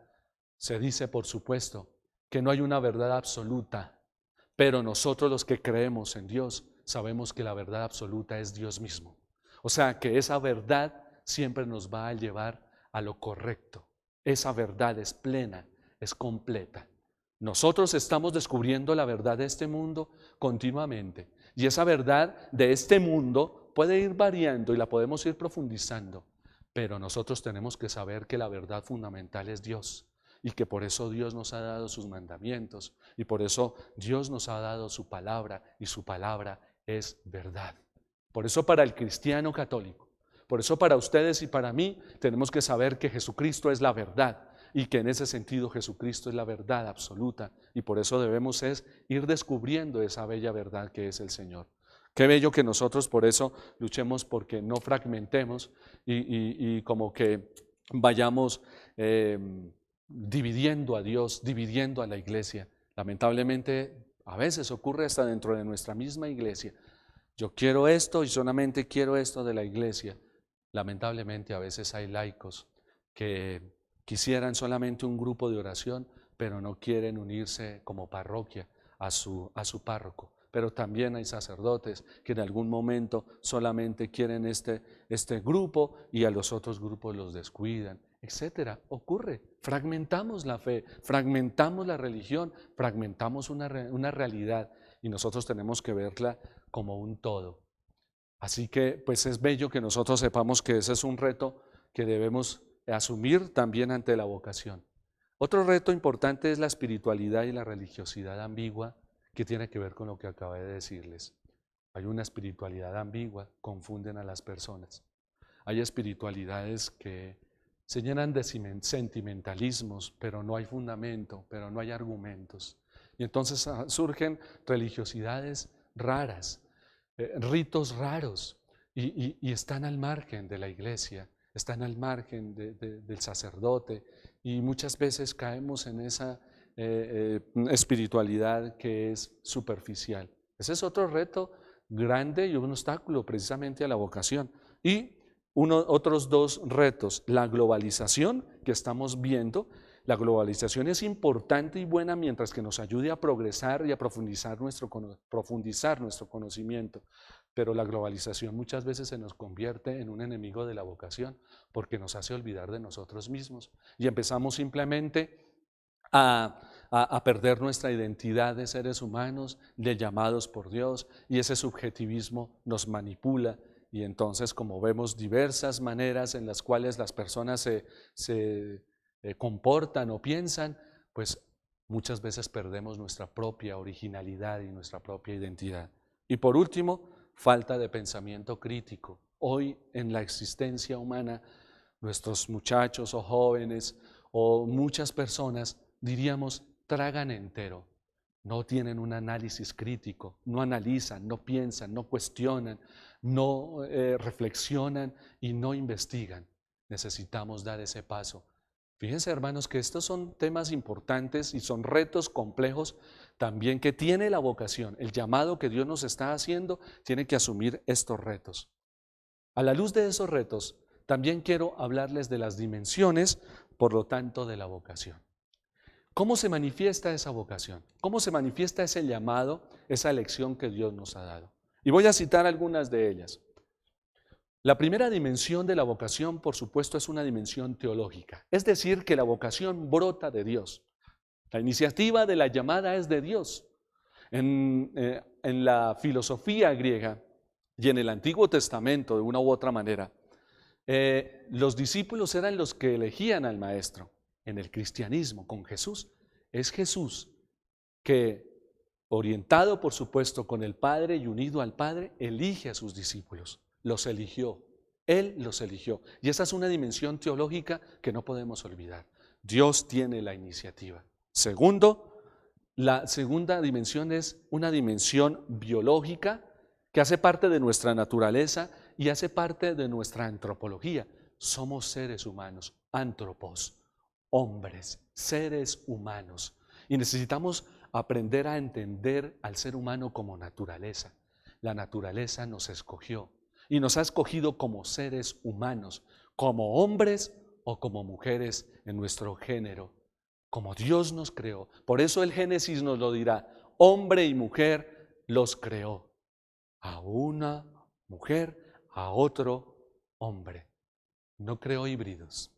Se dice, por supuesto, que no hay una verdad absoluta, pero nosotros los que creemos en Dios sabemos que la verdad absoluta es Dios mismo. O sea, que esa verdad siempre nos va a llevar a lo correcto. Esa verdad es plena, es completa. Nosotros estamos descubriendo la verdad de este mundo continuamente, y esa verdad de este mundo puede ir variando y la podemos ir profundizando, pero nosotros tenemos que saber que la verdad fundamental es Dios, y que por eso Dios nos ha dado sus mandamientos, y por eso Dios nos ha dado su palabra, y su palabra es verdad. Por eso para el cristiano católico, por eso para ustedes y para mí, tenemos que saber que Jesucristo es la verdad, y que en ese sentido Jesucristo es la verdad absoluta, y por eso debemos ir descubriendo esa bella verdad que es el Señor. Qué bello que nosotros por eso luchemos porque no fragmentemos y como que vayamos dividiendo a Dios, dividiendo a la iglesia. Lamentablemente a veces ocurre hasta dentro de nuestra misma iglesia. Yo quiero esto y solamente quiero esto de la iglesia. Lamentablemente a veces hay laicos que quisieran solamente un grupo de oración, pero no quieren unirse como parroquia a su párroco. Pero también hay sacerdotes que en algún momento solamente quieren este grupo y a los otros grupos los descuidan, etcétera. Ocurre, fragmentamos la fe, fragmentamos la religión, fragmentamos una realidad, y nosotros tenemos que verla como un todo. Así que pues es bello que nosotros sepamos que ese es un reto que debemos asumir también ante la vocación. Otro reto importante es la espiritualidad y la religiosidad ambigua, que tiene que ver con lo que acabé de decirles. Hay una espiritualidad ambigua, confunden a las personas. Hay espiritualidades que se llenan de sentimentalismos, pero no hay fundamento, pero no hay argumentos. Y entonces surgen religiosidades raras, ritos raros, y están al margen de la iglesia, están al margen del sacerdote, y muchas veces caemos en esa espiritualidad que es superficial. Ese es otro reto grande y un obstáculo precisamente a la vocación. Y otros dos retos: la globalización que estamos viendo. La globalización es importante y buena mientras que nos ayude a progresar y a profundizar nuestro conocimiento, pero la globalización muchas veces se nos convierte en un enemigo de la vocación, porque nos hace olvidar de nosotros mismos y empezamos simplemente a perder nuestra identidad de seres humanos, de llamados por Dios, y ese subjetivismo nos manipula. Y entonces, como vemos diversas maneras en las cuales las personas se comportan o piensan, pues muchas veces perdemos nuestra propia originalidad y nuestra propia identidad. Y por último, falta de pensamiento crítico. Hoy en la existencia humana, nuestros muchachos o jóvenes o muchas personas, diríamos, tragan entero. no tienen un análisis crítico, no analizan, no piensan, no cuestionan, no reflexionan y no investigan. Necesitamos dar ese paso. Fíjense, hermanos, que estos son temas importantes y son retos complejos también que tiene la vocación. El llamado que Dios nos está haciendo tiene que asumir estos retos. A la luz de esos retos, también quiero hablarles de las dimensiones, por lo tanto, de la vocación. ¿Cómo se manifiesta esa vocación? ¿Cómo se manifiesta ese llamado, esa elección que Dios nos ha dado? Y voy a citar algunas de ellas. La primera dimensión de la vocación, por supuesto, es una dimensión teológica. Es decir, que la vocación brota de Dios. La iniciativa de la llamada es de Dios. En la filosofía griega y en el Antiguo Testamento, de una u otra manera, los discípulos eran los que elegían al maestro. En el cristianismo, con Jesús, es Jesús que, orientado por supuesto con el Padre y unido al Padre, elige a sus discípulos. Los eligió, Él los eligió. Y esa es una dimensión teológica que no podemos olvidar. Dios tiene la iniciativa. Segundo, la segunda dimensión es una dimensión biológica que hace parte de nuestra naturaleza y hace parte de nuestra antropología. Somos seres humanos, antropos, hombres, seres humanos. Y necesitamos aprender a entender al ser humano como naturaleza. La naturaleza nos escogió. Y nos ha escogido como seres humanos, como hombres o como mujeres en nuestro género, como Dios nos creó. Por eso el Génesis nos lo dirá, hombre y mujer los creó. A una mujer, a otro hombre. No creó híbridos,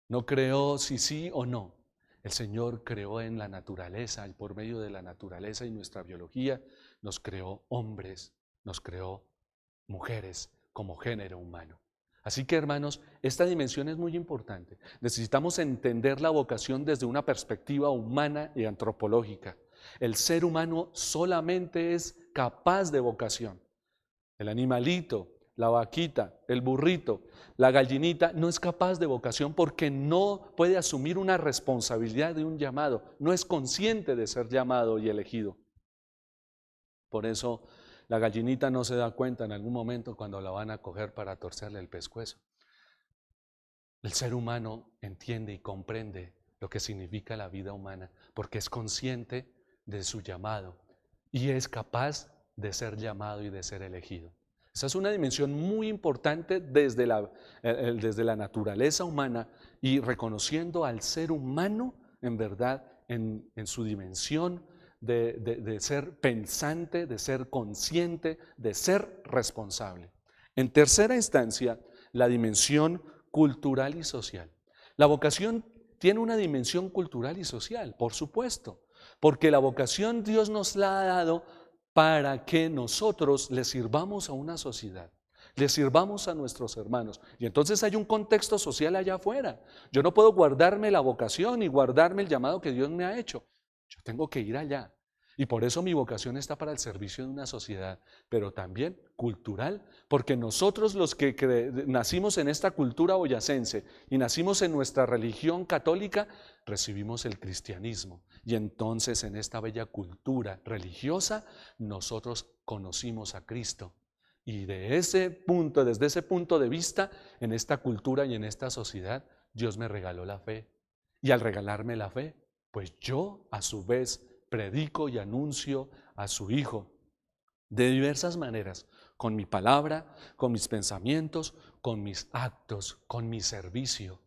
no creó si sí o no. El Señor creó en la naturaleza y por medio de la naturaleza y nuestra biología nos creó hombres, nos creó mujeres como género humano. Así que, hermanos, esta dimensión es muy importante. Necesitamos entender la vocación desde una perspectiva humana y antropológica. El ser humano solamente es capaz de vocación. El animalito, la vaquita, el burrito, la gallinita no es capaz de vocación porque no puede asumir una responsabilidad de un llamado, no es consciente de ser llamado y elegido. Por eso la gallinita no se da cuenta en algún momento cuando la van a coger para torcerle el pescuezo. El ser humano entiende y comprende lo que significa la vida humana porque es consciente de su llamado y es capaz de ser llamado y de ser elegido. Esa es una dimensión muy importante desde la naturaleza humana y reconociendo al ser humano en verdad en su dimensión de ser pensante, de ser consciente, de ser responsable. En tercera instancia, la dimensión cultural y social. La vocación tiene una dimensión cultural y social, por supuesto, porque la vocación Dios nos la ha dado para que nosotros le sirvamos a una sociedad, le sirvamos a nuestros hermanos. Y entonces hay un contexto social allá afuera. Yo no puedo guardarme la vocación y guardarme el llamado que Dios me ha hecho. Yo tengo que ir allá. Y por eso mi vocación está para el servicio de una sociedad, pero también cultural, porque nosotros los que nacimos en esta cultura boyacense y nacimos en nuestra religión católica, recibimos el cristianismo. Y entonces en esta bella cultura religiosa, nosotros conocimos a Cristo. Y desde ese punto de vista, en esta cultura y en esta sociedad, Dios me regaló la fe. Y al regalarme la fe, pues yo a su vez predico y anuncio a su Hijo de diversas maneras, con mi palabra, con mis pensamientos, con mis actos, con mi servicio.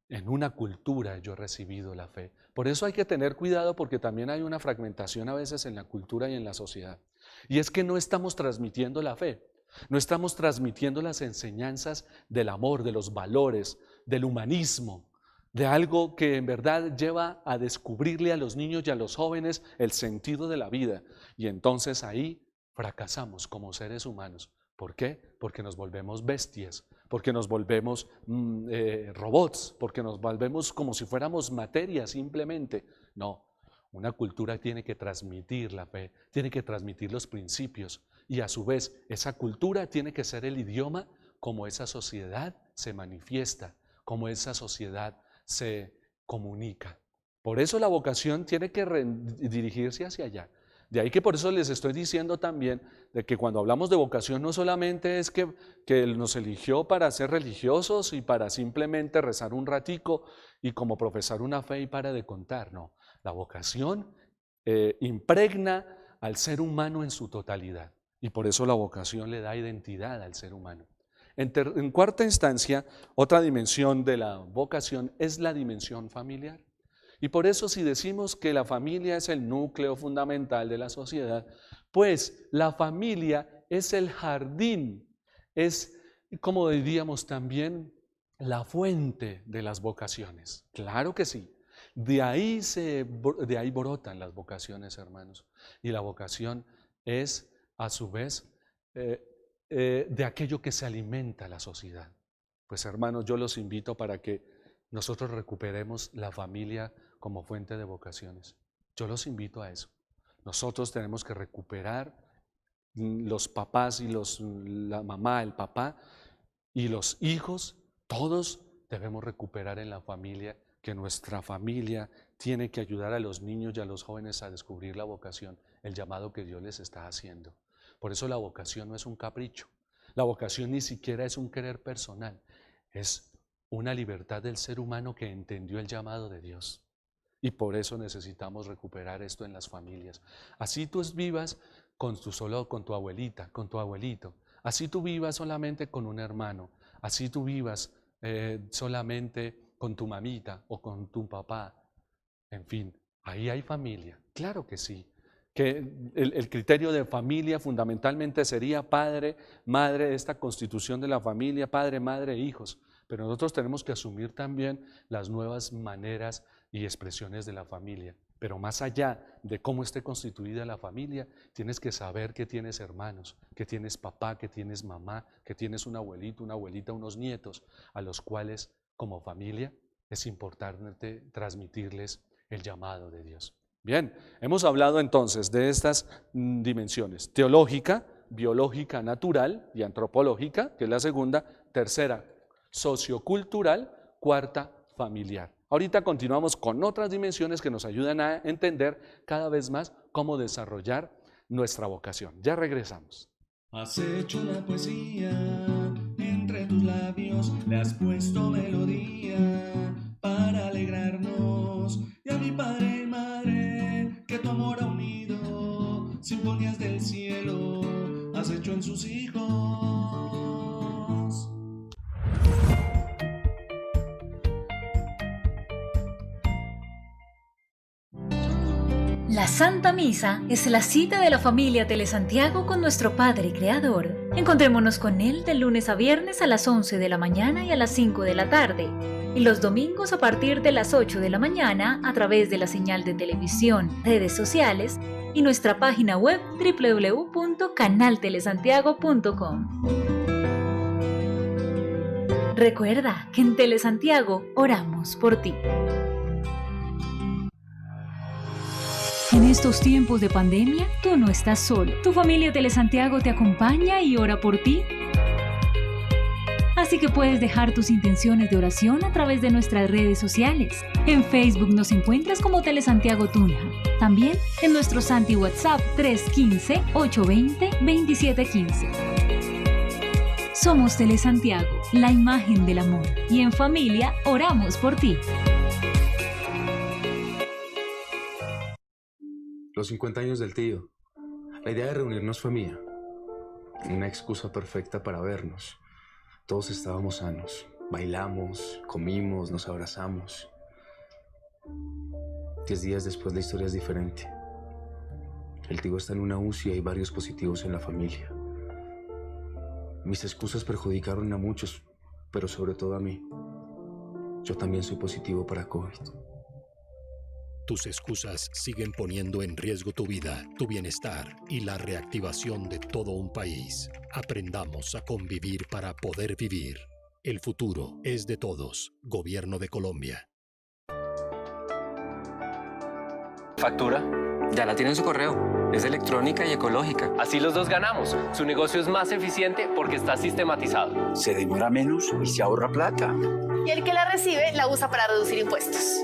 En una cultura yo he recibido la fe. Por eso hay que tener cuidado porque también hay una fragmentación a veces en la cultura y en la sociedad. Y es que no estamos transmitiendo la fe, no estamos transmitiendo las enseñanzas del amor, de los valores, del humanismo, de algo que en verdad lleva a descubrirle a los niños y a los jóvenes el sentido de la vida. Y entonces ahí fracasamos como seres humanos. ¿Por qué? Porque nos volvemos bestias, porque nos volvemos robots, porque nos volvemos como si fuéramos materia simplemente. No, una cultura tiene que transmitir la fe, tiene que transmitir los principios y a su vez esa cultura tiene que ser el idioma como esa sociedad se manifiesta, como esa sociedad se comunica. Por eso la vocación tiene que dirigirse hacia allá. De ahí que por eso les estoy diciendo también de que cuando hablamos de vocación no solamente es que Él nos eligió para ser religiosos y para simplemente rezar un ratico y como profesar una fe y para de contar, no. La vocación impregna al ser humano en su totalidad y por eso la vocación le da identidad al ser humano. En cuarta instancia, otra dimensión de la vocación es la dimensión familiar. Y por eso si decimos que la familia es el núcleo fundamental de la sociedad, pues la familia es el jardín, es como diríamos también la fuente de las vocaciones. Claro que sí, de ahí brotan las vocaciones, hermanos. Y la vocación es a su vez de aquello que se alimenta la sociedad. Pues hermanos, yo los invito para que nosotros recuperemos la familia como fuente de vocaciones. Yo los invito a eso. Nosotros tenemos que recuperar los papás y la mamá, el papá y los hijos, todos debemos recuperar en la familia, que nuestra familia tiene que ayudar a los niños y a los jóvenes a descubrir la vocación, el llamado que Dios les está haciendo. Por eso la vocación no es un capricho, la vocación ni siquiera es un querer personal, es una libertad del ser humano que entendió el llamado de Dios. Y por eso necesitamos recuperar esto en las familias. Así tú vivas con tu abuelita, con tu abuelito. Así tú vivas solamente con un hermano. Así tú vivas solamente con tu mamita o con tu papá. En fin, ahí hay familia. Claro que sí. Que el criterio de familia fundamentalmente sería padre, madre, esta constitución de la familia, padre, madre, hijos. Pero nosotros tenemos que asumir también las nuevas maneras y expresiones de la familia. Pero más allá de cómo esté constituida la familia, tienes que saber que tienes hermanos, que tienes papá, que tienes mamá, que tienes un abuelito, una abuelita, unos nietos, a los cuales como familia es importante transmitirles el llamado de Dios. Bien, hemos hablado entonces de estas dimensiones: teológica, biológica, natural y antropológica, que es la segunda; tercera, sociocultural; cuarta, familiar. Ahorita continuamos con otras dimensiones que nos ayudan a entender cada vez más cómo desarrollar nuestra vocación. Ya regresamos. Has hecho una poesía, entre tus labios le has puesto melodía para alegrarnos y a mi padre y madre que tu amor ha unido, sinfonías del cielo has hecho en sus hijos. La Santa Misa es la cita de la familia Telesantiago con nuestro Padre Creador. Encontrémonos con Él de lunes a viernes a las 11 de la mañana y a las 5 de la tarde. Y los domingos a partir de las 8 de la mañana a través de la señal de televisión, redes sociales y nuestra página web www.canaltelesantiago.com. Recuerda que en Telesantiago oramos por ti. En estos tiempos de pandemia, tú no estás solo. Tu familia Telesantiago te acompaña y ora por ti. Así que puedes dejar tus intenciones de oración a través de nuestras redes sociales. En Facebook nos encuentras como Telesantiago Tunja. También en nuestro Santi WhatsApp 315-820-2715. Somos Telesantiago, la imagen del amor. Y en familia oramos por ti. Los 50 años del tío. La idea de reunirnos fue mía. Una excusa perfecta para vernos. Todos estábamos sanos. Bailamos, comimos, nos abrazamos. 10 días después la historia es diferente. El tío está en una UCI y hay varios positivos en la familia. Mis excusas perjudicaron a muchos, pero sobre todo a mí. Yo también soy positivo para COVID. Tus excusas siguen poniendo en riesgo tu vida, tu bienestar y la reactivación de todo un país. Aprendamos a convivir para poder vivir. El futuro es de todos. Gobierno de Colombia. Factura, ya la tiene en su correo. Es electrónica y ecológica. Así los dos ganamos. Su negocio es más eficiente porque está sistematizado. Se demora menos y se ahorra plata. Y el que la recibe la usa para reducir impuestos.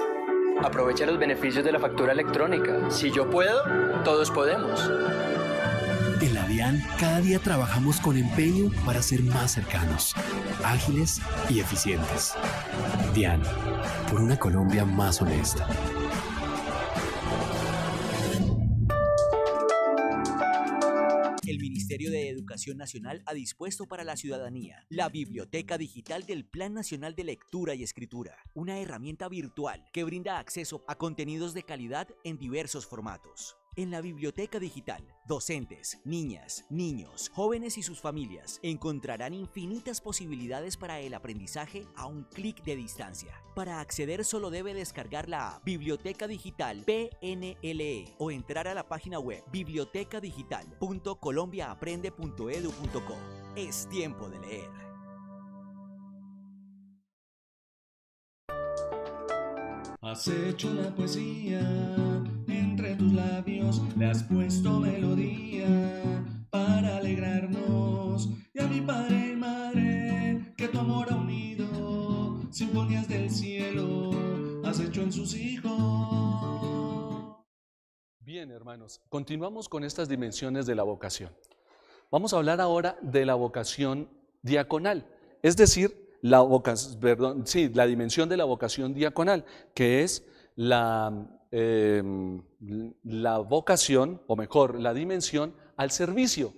Aprovecha los beneficios de la factura electrónica. Si yo puedo, todos podemos. En la DIAN, cada día trabajamos con empeño para ser más cercanos, ágiles y eficientes. DIAN, por una Colombia más honesta. El Ministerio de Educación Nacional ha dispuesto para la ciudadanía la Biblioteca Digital del Plan Nacional de Lectura y Escritura, una herramienta virtual que brinda acceso a contenidos de calidad en diversos formatos. En la biblioteca digital, docentes, niñas, niños, jóvenes y sus familias encontrarán infinitas posibilidades para el aprendizaje a un clic de distancia. Para acceder solo debe descargar la app Biblioteca Digital PNLE o entrar a la página web bibliotecadigital.colombiaaprende.edu.co. Es tiempo de leer. Has hecho la poesía, entre tus labios le has puesto melodía para alegrarnos. Y a mi padre y madre, que tu amor ha unido, sinfonías del cielo has hecho en sus hijos. Bien, hermanos, continuamos con estas dimensiones de la vocación. Vamos a hablar ahora de la vocación diaconal, es decir, la dimensión de la vocación diaconal, que es la vocación, o mejor, la dimensión al servicio.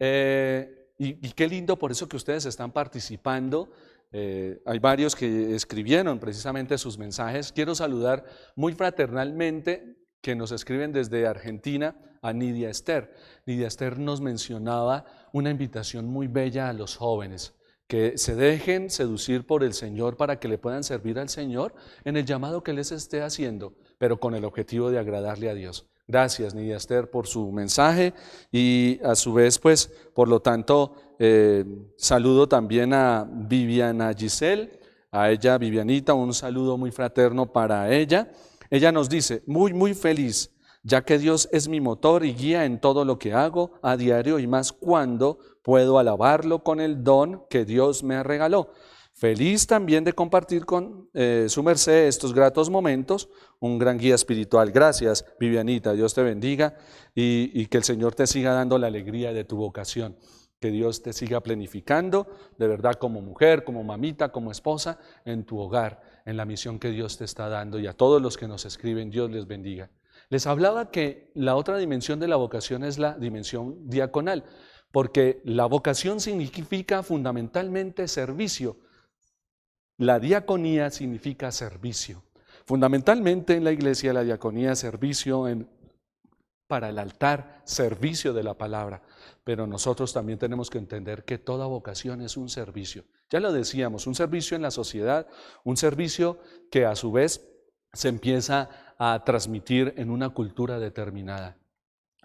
Y qué lindo por eso que ustedes están participando. Hay varios que escribieron precisamente sus mensajes. Quiero saludar muy fraternalmente, que nos escriben desde Argentina, a Nidia Esther. Nidia Esther nos mencionaba una invitación muy bella a los jóvenes, que se dejen seducir por el Señor para que le puedan servir al Señor en el llamado que les esté haciendo, pero con el objetivo de agradarle a Dios. Gracias, Nidia Esther, por su mensaje y a su vez, pues, por lo tanto, saludo también a Viviana Giselle, a ella, Vivianita, un saludo muy fraterno para ella. Ella nos dice, muy feliz, ya que Dios es mi motor y guía en todo lo que hago a diario y más cuando puedo alabarlo con el don que Dios me regaló. Feliz también de compartir con su merced estos gratos momentos, un gran guía espiritual. Gracias, Vivianita, Dios te bendiga y que el Señor te siga dando la alegría de tu vocación. Que Dios te siga planificando, de verdad, como mujer, como mamita, como esposa, en tu hogar, en la misión que Dios te está dando. Y a todos los que nos escriben, Dios les bendiga. Les hablaba que la otra dimensión de la vocación es la dimensión diaconal, porque la vocación significa fundamentalmente servicio. La diaconía significa servicio. Fundamentalmente en la iglesia la diaconía es servicio para el altar, servicio de la palabra. Pero nosotros también tenemos que entender que toda vocación es un servicio. Ya lo decíamos, un servicio en la sociedad, un servicio que a su vez se empieza a transmitir en una cultura determinada.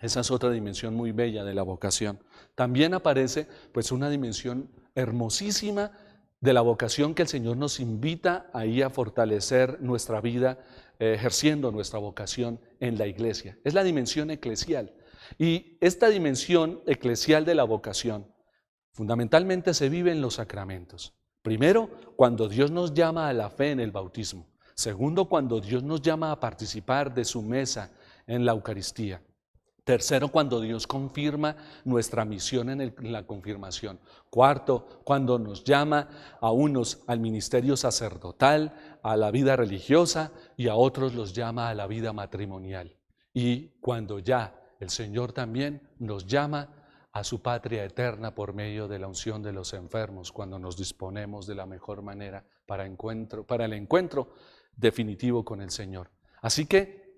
Esa es otra dimensión muy bella de la vocación. También aparece pues una dimensión hermosísima de la vocación que el Señor nos invita ahí a fortalecer nuestra vida ejerciendo nuestra vocación en la iglesia. Es la dimensión eclesial. Y esta dimensión eclesial de la vocación fundamentalmente se vive en los sacramentos. Primero, cuando Dios nos llama a la fe en el bautismo. Segundo, cuando Dios nos llama a participar de su mesa en la Eucaristía. Tercero, cuando Dios confirma nuestra misión en la confirmación. Cuarto, cuando nos llama a unos al ministerio sacerdotal, a la vida religiosa y a otros los llama a la vida matrimonial. Y cuando ya el Señor también nos llama a su patria eterna por medio de la unción de los enfermos, cuando nos disponemos de la mejor manera para el encuentro definitivo con el Señor. Así que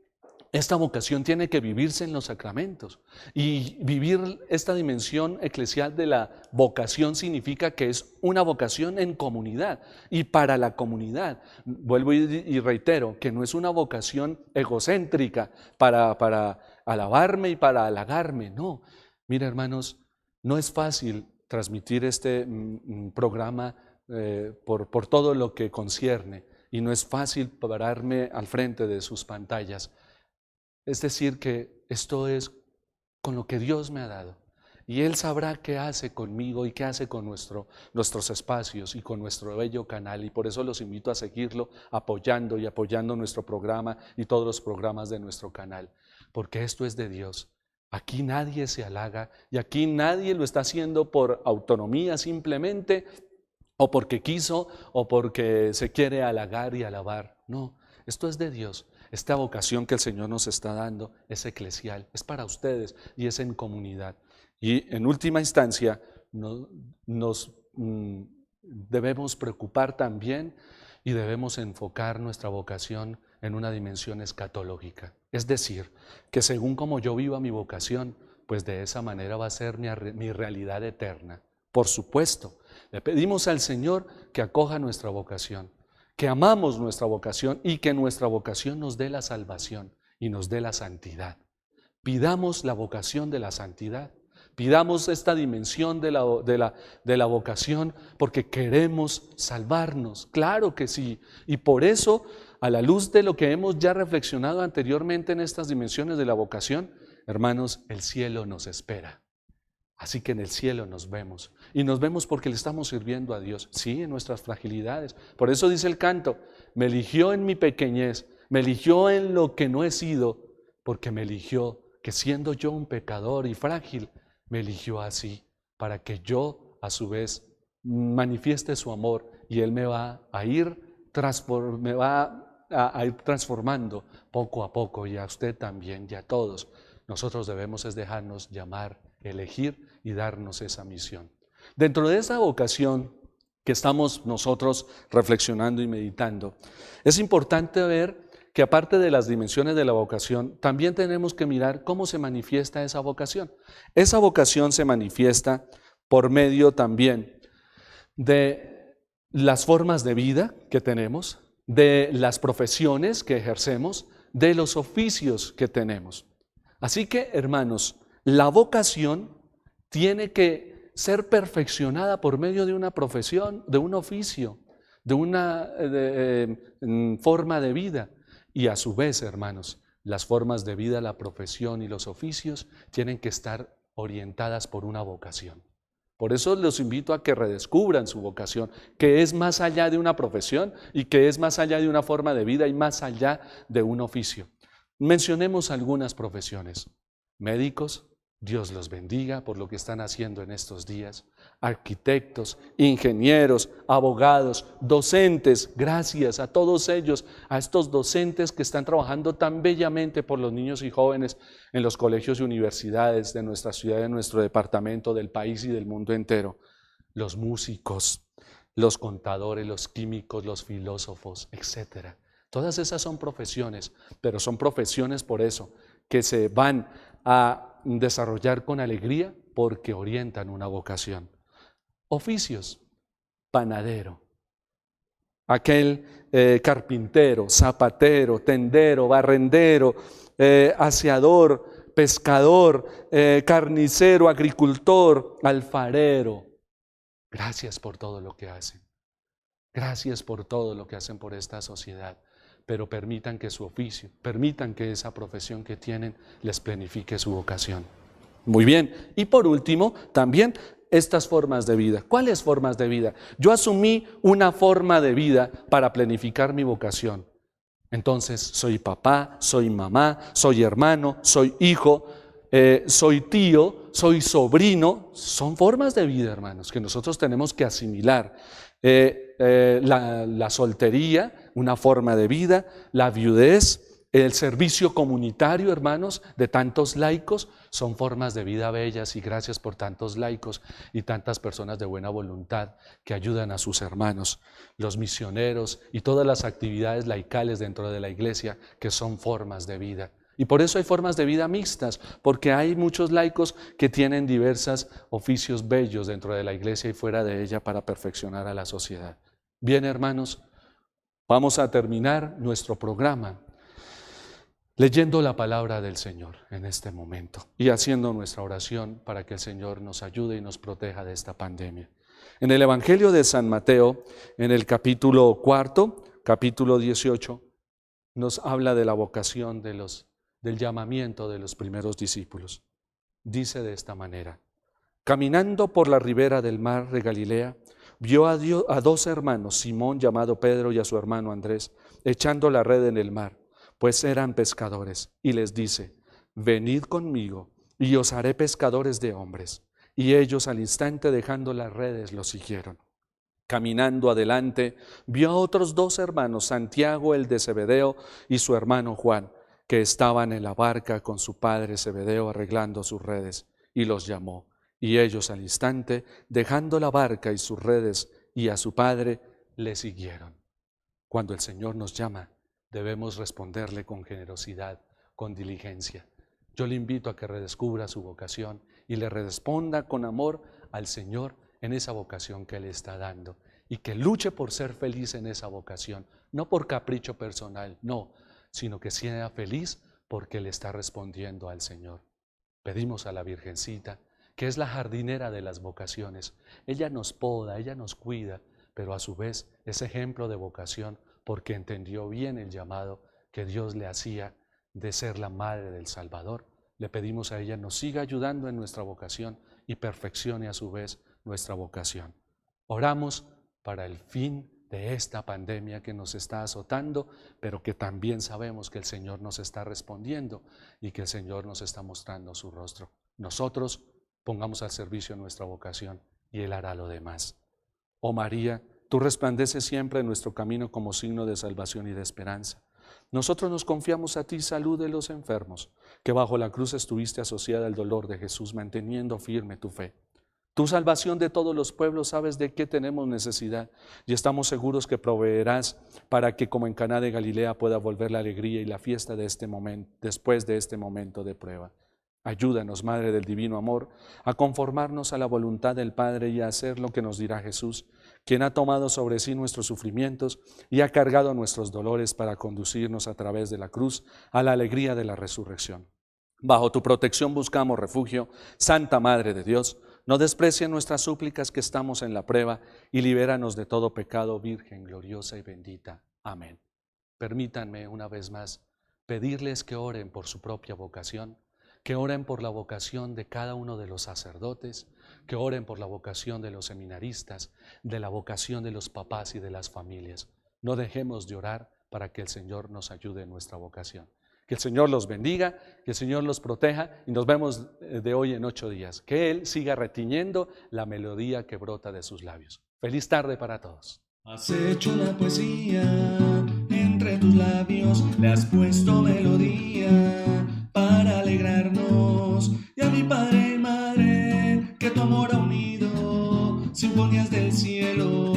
esta vocación tiene que vivirse en los sacramentos, y vivir esta dimensión eclesial de la vocación significa que es una vocación en comunidad y para la comunidad. Vuelvo y reitero que no es una vocación egocéntrica para alabarme y para halagarme, no. Mira, hermanos, no es fácil transmitir este programa por todo lo que concierne, y no es fácil pararme al frente de sus pantallas. Es decir, que esto es con lo que Dios me ha dado. Y Él sabrá qué hace conmigo y qué hace con nuestros espacios y con nuestro bello canal. Y por eso los invito a seguirlo apoyando y apoyando nuestro programa y todos los programas de nuestro canal. Porque esto es de Dios. Aquí nadie se halaga y aquí nadie lo está haciendo por autonomía simplemente, o porque quiso, o porque se quiere halagar y alabar. No, esto es de Dios. Esta vocación que el Señor nos está dando es eclesial, es para ustedes y es en comunidad. Y en última instancia, nos debemos preocupar también y debemos enfocar nuestra vocación en una dimensión escatológica. Es decir, que según como yo viva mi vocación, pues de esa manera va a ser mi realidad eterna. Por supuesto, le pedimos al Señor que acoja nuestra vocación, que amamos nuestra vocación y que nuestra vocación nos dé la salvación y nos dé la santidad. Pidamos la vocación de la santidad, pidamos esta dimensión de la vocación porque queremos salvarnos, claro que sí. Y por eso, a la luz de lo que hemos ya reflexionado anteriormente en estas dimensiones de la vocación, hermanos, el cielo nos espera. Así que en el cielo nos vemos, y nos vemos porque le estamos sirviendo a Dios, sí, en nuestras fragilidades. Por eso dice el canto, me eligió en mi pequeñez, me eligió en lo que no he sido, porque me eligió, que siendo yo un pecador y frágil, me eligió así, para que yo a su vez manifieste su amor, y Él me va a ir transformando poco a poco, y a usted también, y a todos. Nosotros debemos es dejarnos llamar, elegir y darnos esa misión. Dentro de esa vocación que estamos nosotros reflexionando y meditando, es importante ver que aparte de las dimensiones de la vocación, también tenemos que mirar cómo se manifiesta esa vocación. Esa vocación se manifiesta por medio también de las formas de vida que tenemos, de las profesiones que ejercemos, de los oficios que tenemos. Así que, hermanos, la vocación tiene que ser perfeccionada por medio de una profesión, de un oficio, de una forma de vida. Y a su vez, hermanos, las formas de vida, la profesión y los oficios tienen que estar orientadas por una vocación. Por eso los invito a que redescubran su vocación, que es más allá de una profesión y que es más allá de una forma de vida y más allá de un oficio. Mencionemos algunas profesiones. Médicos, Dios los bendiga por lo que están haciendo en estos días. Arquitectos, ingenieros, abogados, docentes, gracias a todos ellos, a estos docentes que están trabajando tan bellamente por los niños y jóvenes en los colegios y universidades de nuestra ciudad, de nuestro departamento, del país y del mundo entero. Los músicos, los contadores, los químicos, los filósofos, etc. Todas esas son profesiones, pero son profesiones por eso, que se van a desarrollar con alegría porque orientan una vocación. Oficios, panadero, aquel carpintero, zapatero, tendero, barrendero, aseador, pescador, carnicero, agricultor, alfarero. Gracias por todo lo que hacen. Gracias por todo lo que hacen por esta sociedad. Pero permitan que su oficio, permitan que esa profesión que tienen les planifique su vocación. Muy bien, y por último, también estas formas de vida. ¿Cuáles formas de vida? Yo asumí una forma de vida para planificar mi vocación. Entonces, soy papá, soy mamá, soy hermano, soy hijo, soy tío, soy sobrino. Son formas de vida, hermanos, que nosotros tenemos que asimilar. La soltería, una forma de vida, la viudez, el servicio comunitario, hermanos, de tantos laicos, son formas de vida bellas y gracias por tantos laicos y tantas personas de buena voluntad que ayudan a sus hermanos, los misioneros y todas las actividades laicales dentro de la iglesia que son formas de vida. Y por eso hay formas de vida mixtas, porque hay muchos laicos que tienen diversos oficios bellos dentro de la iglesia y fuera de ella para perfeccionar a la sociedad. Bien, hermanos, vamos a terminar nuestro programa leyendo la palabra del Señor en este momento y haciendo nuestra oración para que el Señor nos ayude y nos proteja de esta pandemia. En el Evangelio de San Mateo, en el capítulo 4, capítulo 18, nos habla de la vocación del llamamiento de los primeros discípulos. Dice de esta manera: Caminando por la ribera del mar de Galilea, vio a dos hermanos, Simón llamado Pedro y a su hermano Andrés, echando la red en el mar, pues eran pescadores, y les dice: venid conmigo, y os haré pescadores de hombres. Y ellos al instante, dejando las redes, los siguieron. Caminando adelante, vio a otros dos hermanos, Santiago el de Zebedeo y su hermano Juan, que estaban en la barca con su padre Zebedeo arreglando sus redes, y los llamó. Y ellos al instante, dejando la barca y sus redes y a su padre, le siguieron. Cuando el Señor nos llama, debemos responderle con generosidad, con diligencia. Yo le invito a que redescubra su vocación y le responda con amor al Señor en esa vocación que Él está dando, y que luche por ser feliz en esa vocación, no por capricho personal, no, sino que sea feliz porque le está respondiendo al Señor. Pedimos a la Virgencita, que es la jardinera de las vocaciones. Ella nos poda, ella nos cuida, pero a su vez es ejemplo de vocación porque entendió bien el llamado que Dios le hacía de ser la madre del Salvador. Le pedimos a ella nos siga ayudando en nuestra vocación y perfeccione a su vez nuestra vocación. Oramos para el fin de esta pandemia que nos está azotando, pero que también sabemos que el Señor nos está respondiendo y que el Señor nos está mostrando su rostro. Nosotros pongamos al servicio nuestra vocación y Él hará lo demás. Oh María, tú resplandeces siempre en nuestro camino como signo de salvación y de esperanza. Nosotros nos confiamos a ti, salud de los enfermos, que bajo la cruz estuviste asociada al dolor de Jesús, manteniendo firme tu fe. Tu salvación de todos los pueblos, sabes de qué tenemos necesidad y estamos seguros que proveerás para que como en Caná de Galilea pueda volver la alegría y la fiesta de este momento, después de este momento de prueba. Ayúdanos, Madre del Divino Amor, a conformarnos a la voluntad del Padre y a hacer lo que nos dirá Jesús, quien ha tomado sobre sí nuestros sufrimientos y ha cargado nuestros dolores para conducirnos a través de la cruz a la alegría de la resurrección. Bajo tu protección buscamos refugio, Santa Madre de Dios. No desprecien nuestras súplicas que estamos en la prueba y libéranos de todo pecado, Virgen gloriosa y bendita. Amén. Permítanme una vez más pedirles que oren por su propia vocación, que oren por la vocación de cada uno de los sacerdotes, que oren por la vocación de los seminaristas, de la vocación de los papás y de las familias. No dejemos de orar para que el Señor nos ayude en nuestra vocación. Que el Señor los bendiga, que el Señor los proteja y nos vemos de hoy en 8 días. Que Él siga retiñendo la melodía que brota de sus labios. Feliz tarde para todos. Has hecho la poesía, entre tus labios le has puesto melodía.